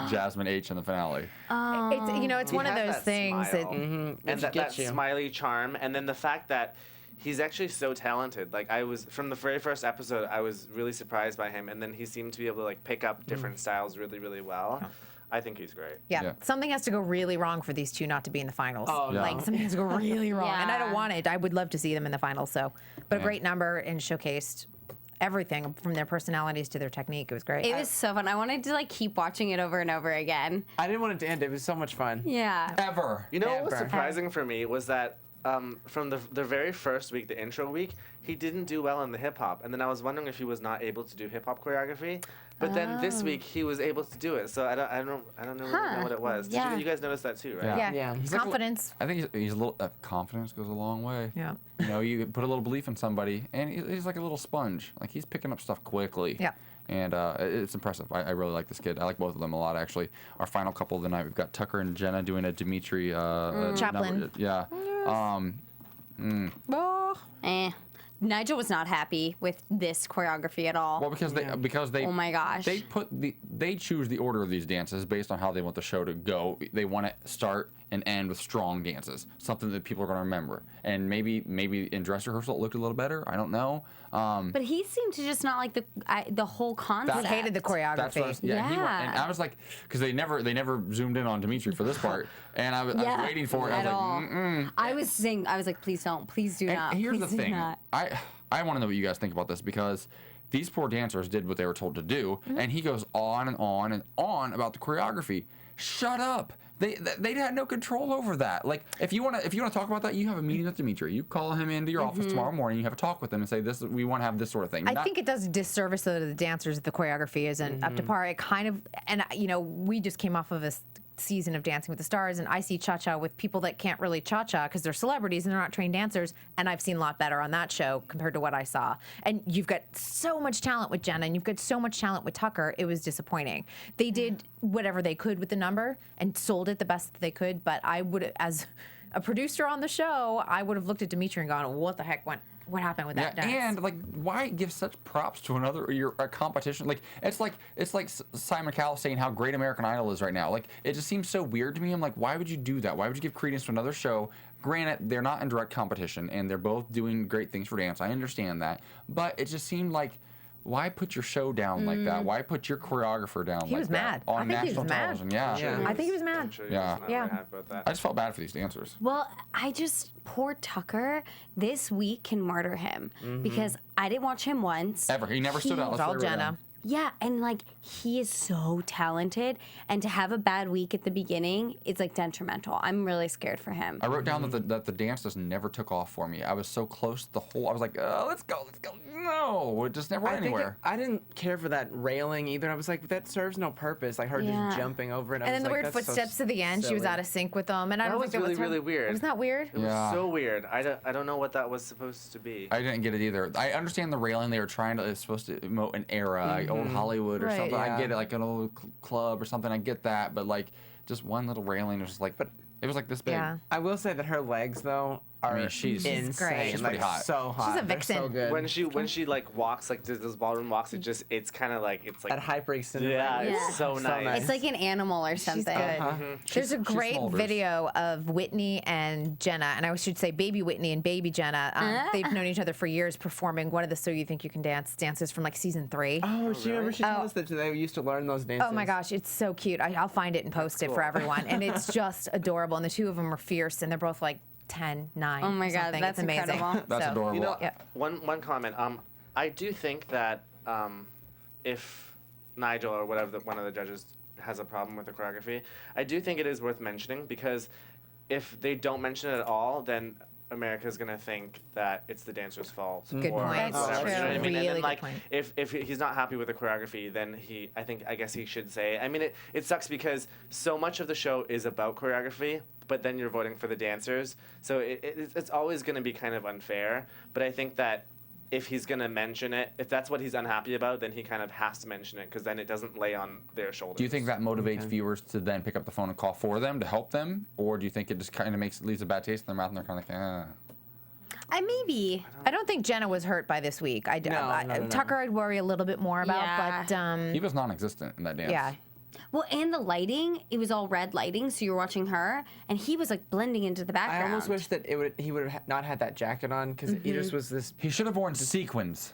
C: Jasmine H in the finale.
E: It's one of
G: He has
E: those
G: that
E: things
G: smile.
E: that
G: And
F: Which
G: that
F: gets you.
G: smiley charm, and then the fact that he's actually so talented. Like I was from the very first episode, I was really surprised by him, and then he seemed to be able to like pick up different styles really, really well. I think he's great.
C: Yeah.
E: Something has to go really wrong for these two not to be in the finals.
F: Oh,
C: Yeah.
E: Like something has to go really wrong, and I don't
D: Yeah.
E: want it. I would love to see them in the finals. So, but
C: Yeah.
E: a great number and showcased everything from their personalities to their technique. It was great.
D: It was so fun. I wanted to like keep watching it over and over again.
F: I didn't want it to end. It was so much fun.
D: Yeah.
C: Ever.
G: You know what was
F: Ever.
G: surprising for me was that from the very first week, the intro week, he didn't do well in the hip hop, and then I was wondering if he was not able to do hip hop choreography. But then this week he was able to do it, so I don't really know what it was. Did
D: Yeah.
G: you guys notice that too, right?
C: Yeah.
E: yeah,
F: Yeah.
E: confidence.
C: I think he's a little confidence goes a long way.
E: Yeah.
C: You know, you put a little belief in somebody, and he's like a little sponge. Like he's picking up stuff quickly.
E: Yeah.
C: And it's impressive. I really like this kid. I like both of them a lot, actually. Our final couple of the night, we've got Tucker and Jenna doing a Dimitri
E: Chaplin.
C: number. Yeah.
D: Nigel was not happy with this choreography at all.
C: Well, because they
D: Oh my gosh.
C: they choose the order of these dances based on how they want the show to go. They want to start and end with strong dances, something that people are going to remember. And maybe in dress rehearsal it looked a little better. I don't know.
D: But he seemed to just not like the whole concept.
E: He hated the choreography.
C: That's what I was, he went, and
D: Yeah.
C: I was like, because they never zoomed in on Dimitri for this part, and I was waiting for it. I was
D: At
C: like,
D: all.
C: mm-mm.
D: I was like, please don't, please do not.
C: And here's
D: please
C: the
D: do
C: thing.
D: not.
C: I want to know what you guys think about this, because these poor dancers did what they were told to do, and he goes on and on and on about the choreography. Shut up. They had no control over that. Like, if you want to talk about that, you have a meeting with Dimitri. You call him into your office tomorrow morning. You have a talk with him and say, "This, we want to have this sort of thing."
E: I think it does a disservice to the dancers if the choreography isn't up to par. It kind of, and we just came off of a season of Dancing with the Stars, and I see cha-cha with people that can't really cha-cha because they're celebrities and they're not trained dancers, and I've seen a lot better on that show compared to what I saw. And you've got so much talent with Jenna, and you've got so much talent with Tucker. It was disappointing. They did whatever they could with the number and sold it the best that they could, but I would, as a producer on the show, I would have looked at Dimitri and gone, what the heck what happened with that dance?
C: And like, why give such props to a competition? Like, it's like Simon Cowell saying how great American Idol is right now. Like, it just seems so weird to me. I'm like, why would you do that? Why would you give credence to another show? Granted, they're not in direct competition, and they're both doing great things for dance. I understand that, but it just seemed like, why put your show down like that? Why put your choreographer down
E: He
C: like
E: was
C: that
E: mad. I
C: on
E: think he was
C: national
E: mad.
C: television? Yeah.
F: Yeah.
E: I think he was mad.
G: I'm sure he
C: Yeah.
G: was not
E: Yeah.
G: very happy about that.
C: I just felt bad for these dancers.
D: Well, poor Tucker, this week can martyr him because I didn't watch him once.
C: Ever. He never stood out.
E: It's
C: Let's
E: all
C: be real.
E: Jenna.
D: Yeah, and like he is so talented, and to have a bad week at the beginning, it's like detrimental. I'm really scared for him.
C: I wrote down that the dance just never took off for me. I was so close the whole. I was like, let's go. No, it just never went anywhere.
F: I didn't care for that railing either. I was like, that serves no purpose. Like her just jumping over it.
E: And then the weird footsteps at the end. She was out of sync with them, and I
G: That
E: don't
G: was
E: think that
G: really, really weird.
E: Wasn't that weird?
G: It was so weird. I don't know what that was supposed to be.
C: I didn't get it either. I understand the railing. They were trying to. It's supposed to emote an era, like old Hollywood or
E: Right.
C: something.
F: Yeah.
C: I get it, like an old club or something. I get that, but like just one little railing was just like, but it was like this big.
E: Yeah.
F: I will say that her legs though are
C: she's
F: insane.
E: great.
C: She's
F: like,
C: pretty hot.
F: So hot.
E: She's a
F: They're
E: vixen.
F: So good.
G: When she like walks, like does those ballroom walks, it's kind of like it's like
F: that hyper-extended.
G: yeah,
F: leg.
G: it's so nice.
F: nice.
D: It's like an animal or
E: She's
D: something.
E: good. There's a
C: She's
E: great
C: smolders.
E: video of Whitney and Jenna, and I should say baby Whitney and baby Jenna. They've known each other for years, performing one of the So You Think You Can Dance dances from like season 3.
F: Oh, she remember she told us that they used to learn those dances.
E: Oh my gosh, it's so cute. I'll find it and post it for everyone. And it's just adorable. And the two of them are fierce, and they're both like 10, 9.
D: Oh my God,
E: something.
D: that's
E: it's amazing.
D: incredible.
C: That's
E: So,
C: adorable.
G: You know,
E: Yeah.
G: one comment. I do think that if Nigel or whatever one of the judges has a problem with the choreography, I do think it is worth mentioning because if they don't mention it at all, then America's gonna think that it's the dancer's fault.
E: Good
G: or
E: point.
D: That's
G: whatever, you know what I
D: true.
G: mean?
E: Really
G: And
E: good
G: then, like,
E: point.
G: if he's not happy with the choreography, then I guess he should say. I mean, it sucks because so much of the show is about choreography, but then you're voting for the dancers, so it's always gonna be kind of unfair. But I think that if he's gonna mention it, if that's what he's unhappy about, then he kind of has to mention it because then it doesn't lay on their shoulders.
C: Do you think that motivates viewers to then pick up the phone and call for them to help them, or do you think it just kind of leaves a bad taste in their mouth and they're kind of like,
D: Maybe.
E: I don't think Jenna was hurt by this week.
F: No.
E: Tucker, I'd worry a little bit more about,
D: Yeah.
E: but
C: he was non-existent in that dance.
E: yeah.
D: Well, and the lighting, it was all red lighting, so you were watching her, and he was like blending into the
F: I
D: background.
F: almost wish that he would have not had that jacket on because he just was this.
C: He should have worn sequins.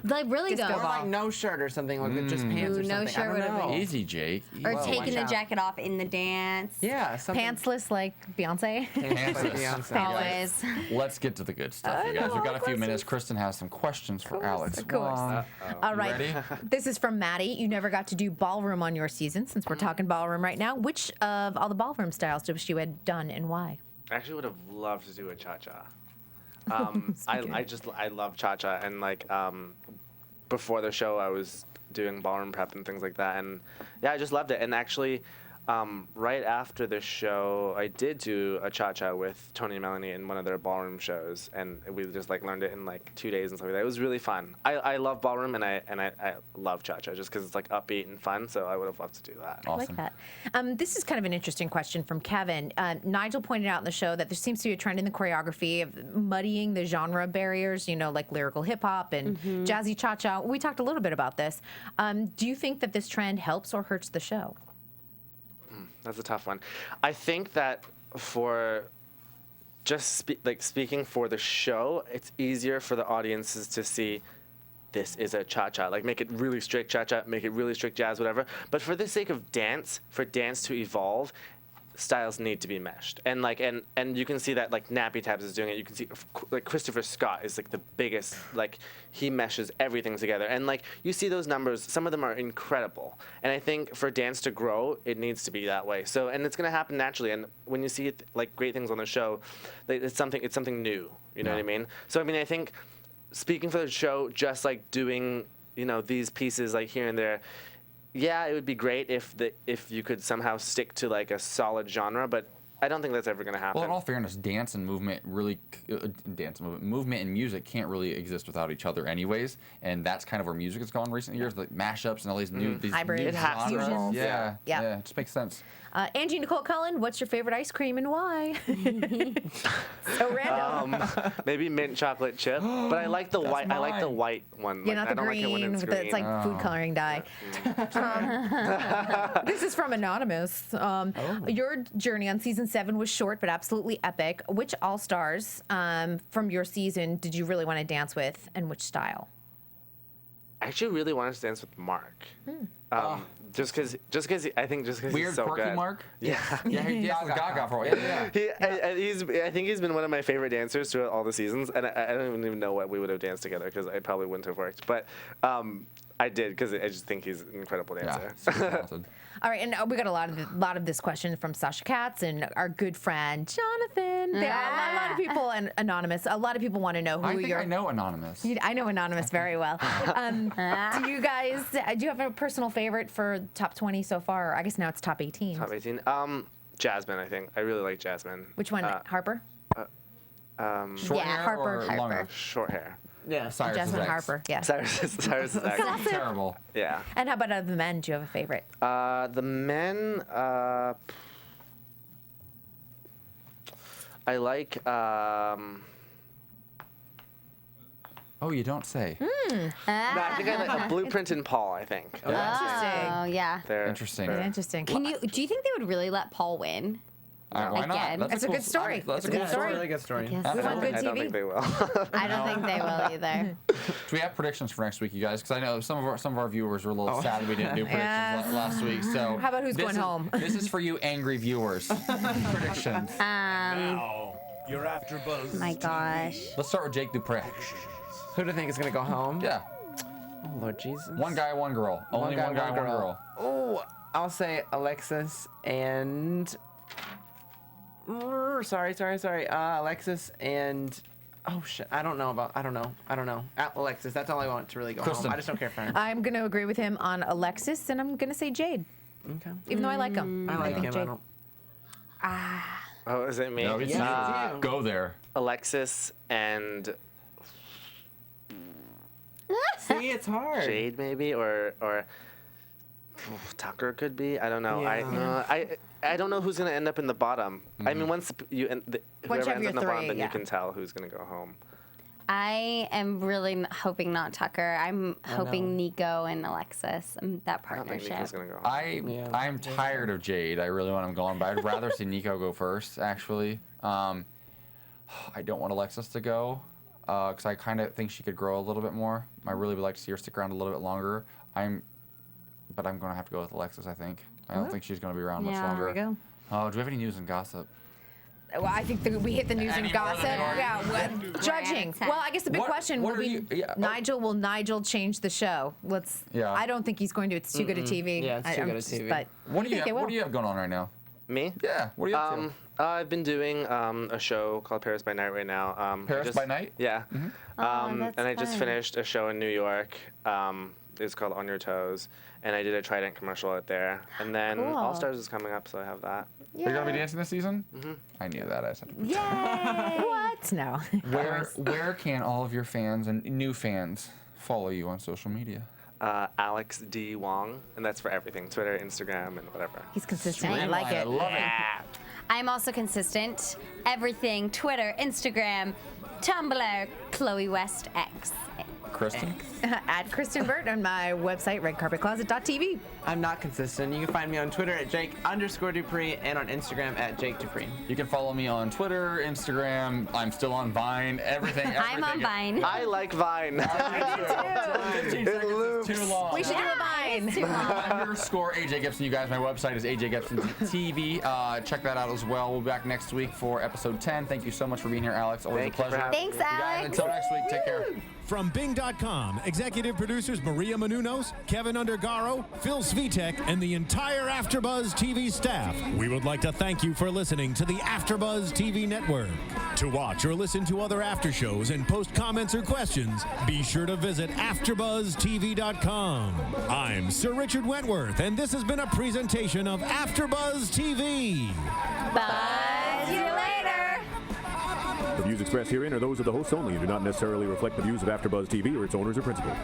D: Like, really
E: Disco
D: though.
E: ball.
F: Like no shirt or something, like just pants or
D: Ooh, no
F: something.
D: shirt
F: I
D: would've
F: don't
D: been-
F: know.
C: Easy, Jake.
D: Or
F: Whoa,
D: taking
F: watch
D: the
F: out.
D: jacket off in the dance.
F: Yeah, something.
E: Pantsless like Beyonce.
F: Pantsless. like
C: Pantsless.
F: Beyonce.
D: Always.
C: Let's get to the good stuff, you guys. We've got a few minutes. Kristen has some questions for Alex
E: of course.
C: Wong.
E: All right.
C: ready?
E: This is from Maddie. You never got to do ballroom on your season. Since we're talking ballroom right now, which of all the ballroom styles do you wish you had done and why?
G: I actually would have loved to do a cha-cha. I love cha-cha, and like before the show I was doing ballroom prep and things like that, and yeah, I just loved it. And actually right after the show I did do a cha-cha with Tony and Melanie in one of their ballroom shows, and we just like learned it in like 2 days and stuff like that. It was really fun. I love ballroom, and I love cha-cha just because it's like upbeat and fun, so I would have loved to do that.
E: I like that. This is kind of an interesting question from Kevin. Nigel pointed out in the show that there seems to be a trend in the choreography of muddying the genre barriers, you know, like lyrical hip hop and jazzy cha-cha. We talked a little bit about this. Do you think that this trend helps or hurts the show?
G: That's a tough one. I think that for just speaking for the show, it's easier for the audiences to see this is a cha-cha. Like, make it really strict cha-cha, make it really strict jazz, whatever. But for the sake of dance, for dance to evolve, styles need to be meshed. And like, and you can see that like Nappy Tabs is doing it. You can see like Christopher Scott is like the biggest, like he meshes everything together. And like you see those numbers, some of them are incredible. And I think for dance to grow, it needs to be that way. So, and it's gonna happen naturally. And when you see it, like great things on the show, like, it's something new. You know what I mean? So I mean, I think speaking for the show, just like doing, you know, these pieces like here and there, yeah, it would be great if you could somehow stick to like a solid genre, but I don't think that's ever going to happen.
C: Well, in all fairness, dance and movement movement and music can't really exist without each other, anyways. And that's kind of where music has gone in recent years, like mashups and all these new
E: Hybrid.
C: new
E: It has to.
C: genres.
E: Fusions.
C: Yeah,
E: Yeah.
C: yeah, it just makes sense.
E: Angie Nicole Cullen, what's your favorite ice cream and why? So random.
G: Maybe mint chocolate chip, but I like the white. I like the
C: mine.
G: white one.
E: Yeah,
G: Like,
E: not
G: I
E: the
G: don't
E: green.
G: like it when it's
E: with
G: green.
E: it's like food coloring dye. This is from Anonymous. Your journey on season 7 was short but absolutely epic. Which All-Stars from your season did you really want to dance with, and which style?
G: I actually really wanted to dance with Mark. Just because I think just because
C: Weird,
G: he's so
C: quirky
G: good.
C: Mark.
G: Yeah.
C: Yeah, he danced with Gaga for a while. Yeah.
G: I think he's been one of my favorite dancers throughout all the seasons, and I don't even know what we would have danced together because I probably wouldn't have worked. But I did because I just think he's an incredible dancer.
C: Yeah, super talented.
E: All right, and we got a lot of this question from Sasha Katz and our good friend Jonathan. A lot of people and Anonymous. A lot of people want to know who
C: I think
E: you're.
C: I know Anonymous.
E: I know Anonymous very well. Do you guys? Do you have a personal favorite for top 20 so far? I guess now it's top 18.
G: Top 18. Jasmine, I think. I really like Jasmine.
E: Which one? Harper.
C: Short hair
E: Harper.
C: or longer?
G: Short hair.
F: Yeah.
C: Cyrus's
E: Jasmine
C: ex.
E: Harper. Yeah.
G: Cyrus is ex.
C: Terrible.
G: Yeah.
E: And how about the men? Do you have a favorite?
G: The men, I like,
C: Oh, you don't say.
G: no, I think I like Blueprint and Paul, I think.
E: Interesting.
D: Oh yeah.
G: They're
C: Interesting.
G: they're-
E: Interesting.
D: Do you think they would really let Paul win?
C: Why not?
D: Again.
E: That's a good story.
C: That's
E: It's a good
C: cool
E: story.
F: Really good story.
D: Yes.
E: We want good
G: I don't
E: TV.
G: think they will.
D: I don't think they will either.
C: Do we have predictions for next week, you guys? Because I know some of our viewers were a little sad we didn't do predictions last week. So
E: How about who's
C: this
E: going home?
C: This is for you, angry viewers. Predictions.
A: Your AfterBuzz.
D: My gosh.
C: Let's start with Jake Dupree.
F: Who do you think is gonna go home?
C: Yeah,
F: Oh Lord Jesus.
C: one guy, one girl. Only one guy, one girl.
F: Oh, I'll say Alexis and. Sorry. Alexis and. Oh shit! I don't know. Alexis. That's all I want to really go
C: Kristyn.
F: home. I just don't care for him.
E: I'm going to agree with him on Alexis, and I'm going to say Jade,
F: Okay.
E: even though I like him.
F: I like him. I
E: Jade.
F: don't.
G: Oh, is it me?
C: No, it's
F: Yeah.
C: you. Go there.
G: Alexis and
F: See, it's hard.
G: Jade, maybe, or Tucker could be. I don't know.
F: Yeah.
G: I don't know who's gonna end up in the bottom. I mean, once
E: Once
G: whoever
E: you have
G: ends
E: your
G: up in the bottom,
E: three,
G: then
E: yeah.
G: you can tell who's gonna go home.
D: I am really hoping not Tucker. I'm hoping Nico and Alexis. That
G: I don't think
D: partnership.
G: Nico's gonna go home.
C: I'm tired of Jade. I really want him gone, but I'd rather see Nico go first, actually. I don't want Alexis to go because I kind of think she could grow a little bit more. I really would like to see her stick around a little bit longer. But I'm going to have to go with Alexis, I think. I don't think she's going to be around much
D: Yeah,
C: longer.
E: There we go.
C: Oh, do we have any news and gossip?
E: Well, I think we hit the news and
C: Any more
E: gossip.
C: than we already
E: Yeah, judging.
D: Right.
E: Well, I guess the big
C: What-
E: question
C: what
E: will
C: are
E: be
C: you- yeah, oh.
E: Nigel. Will Nigel change the show?
C: Yeah.
E: I don't think he's going to. It's too good a TV.
F: Yeah, it's too good a TV.
E: But
C: What
E: I
C: do you
E: think
C: have,
E: they will.
C: what do you have going on right now?
G: Me?
C: Yeah, what are you up to?
G: I've been doing a show called Paris by Night right now.
C: Paris by Night?
G: Yeah.
D: Oh, that's
G: and I just
D: fun.
G: finished a show in New York. It's called On Your Toes, and I did a Trident commercial out there. And then
D: Cool.
G: All Stars is coming up, so I have that.
C: Are you going to be dancing this season? Mm-hmm. I knew that. I said.
D: Yay!
E: What? No.
C: Where can all of your fans and new fans follow you on social media?
G: Alex D. Wong, and that's for everything: Twitter, Instagram, and whatever.
E: He's consistent. I like it.
C: love it.
D: I'm also consistent. Everything: Twitter, Instagram, Tumblr, Chloe West X.
C: Kristyn?
E: At Kristyn Burtt on my website, redcarpetcloset.tv.
F: I'm not consistent. You can find me on Twitter at Jake_Dupree and on Instagram at Jake Dupree.
C: You can follow me on Twitter, Instagram. I'm still on Vine. Everything.
D: I'm on Vine.
G: I like Vine.
C: It
G: loops.
C: Too long.
E: We should do a Vine.
C: Underscore AJ Gibson. You guys, my website is AJ Gibson TV. Check that out as well. We'll be back next week for episode 10. Thank you so much for being here, Alex. Always
G: Thank
C: a
G: you for
C: pleasure.
G: having
D: Thanks,
C: You guys,
D: Alex.
C: until next week, take care.
A: From Bing.com, executive producers Maria Menounos, Kevin Undergaro, Phil Svitek, and the entire AfterBuzz TV staff, we would like to thank you for listening to the AfterBuzz TV network. To watch or listen to other after shows and post comments or questions, be sure to visit AfterBuzzTV.com. I'm Sir Richard Wentworth, and this has been a presentation of AfterBuzz TV.
D: Bye. See you later.
H: The views expressed herein are those of the hosts only and do not necessarily reflect the views of AfterBuzz TV or its owners or principals.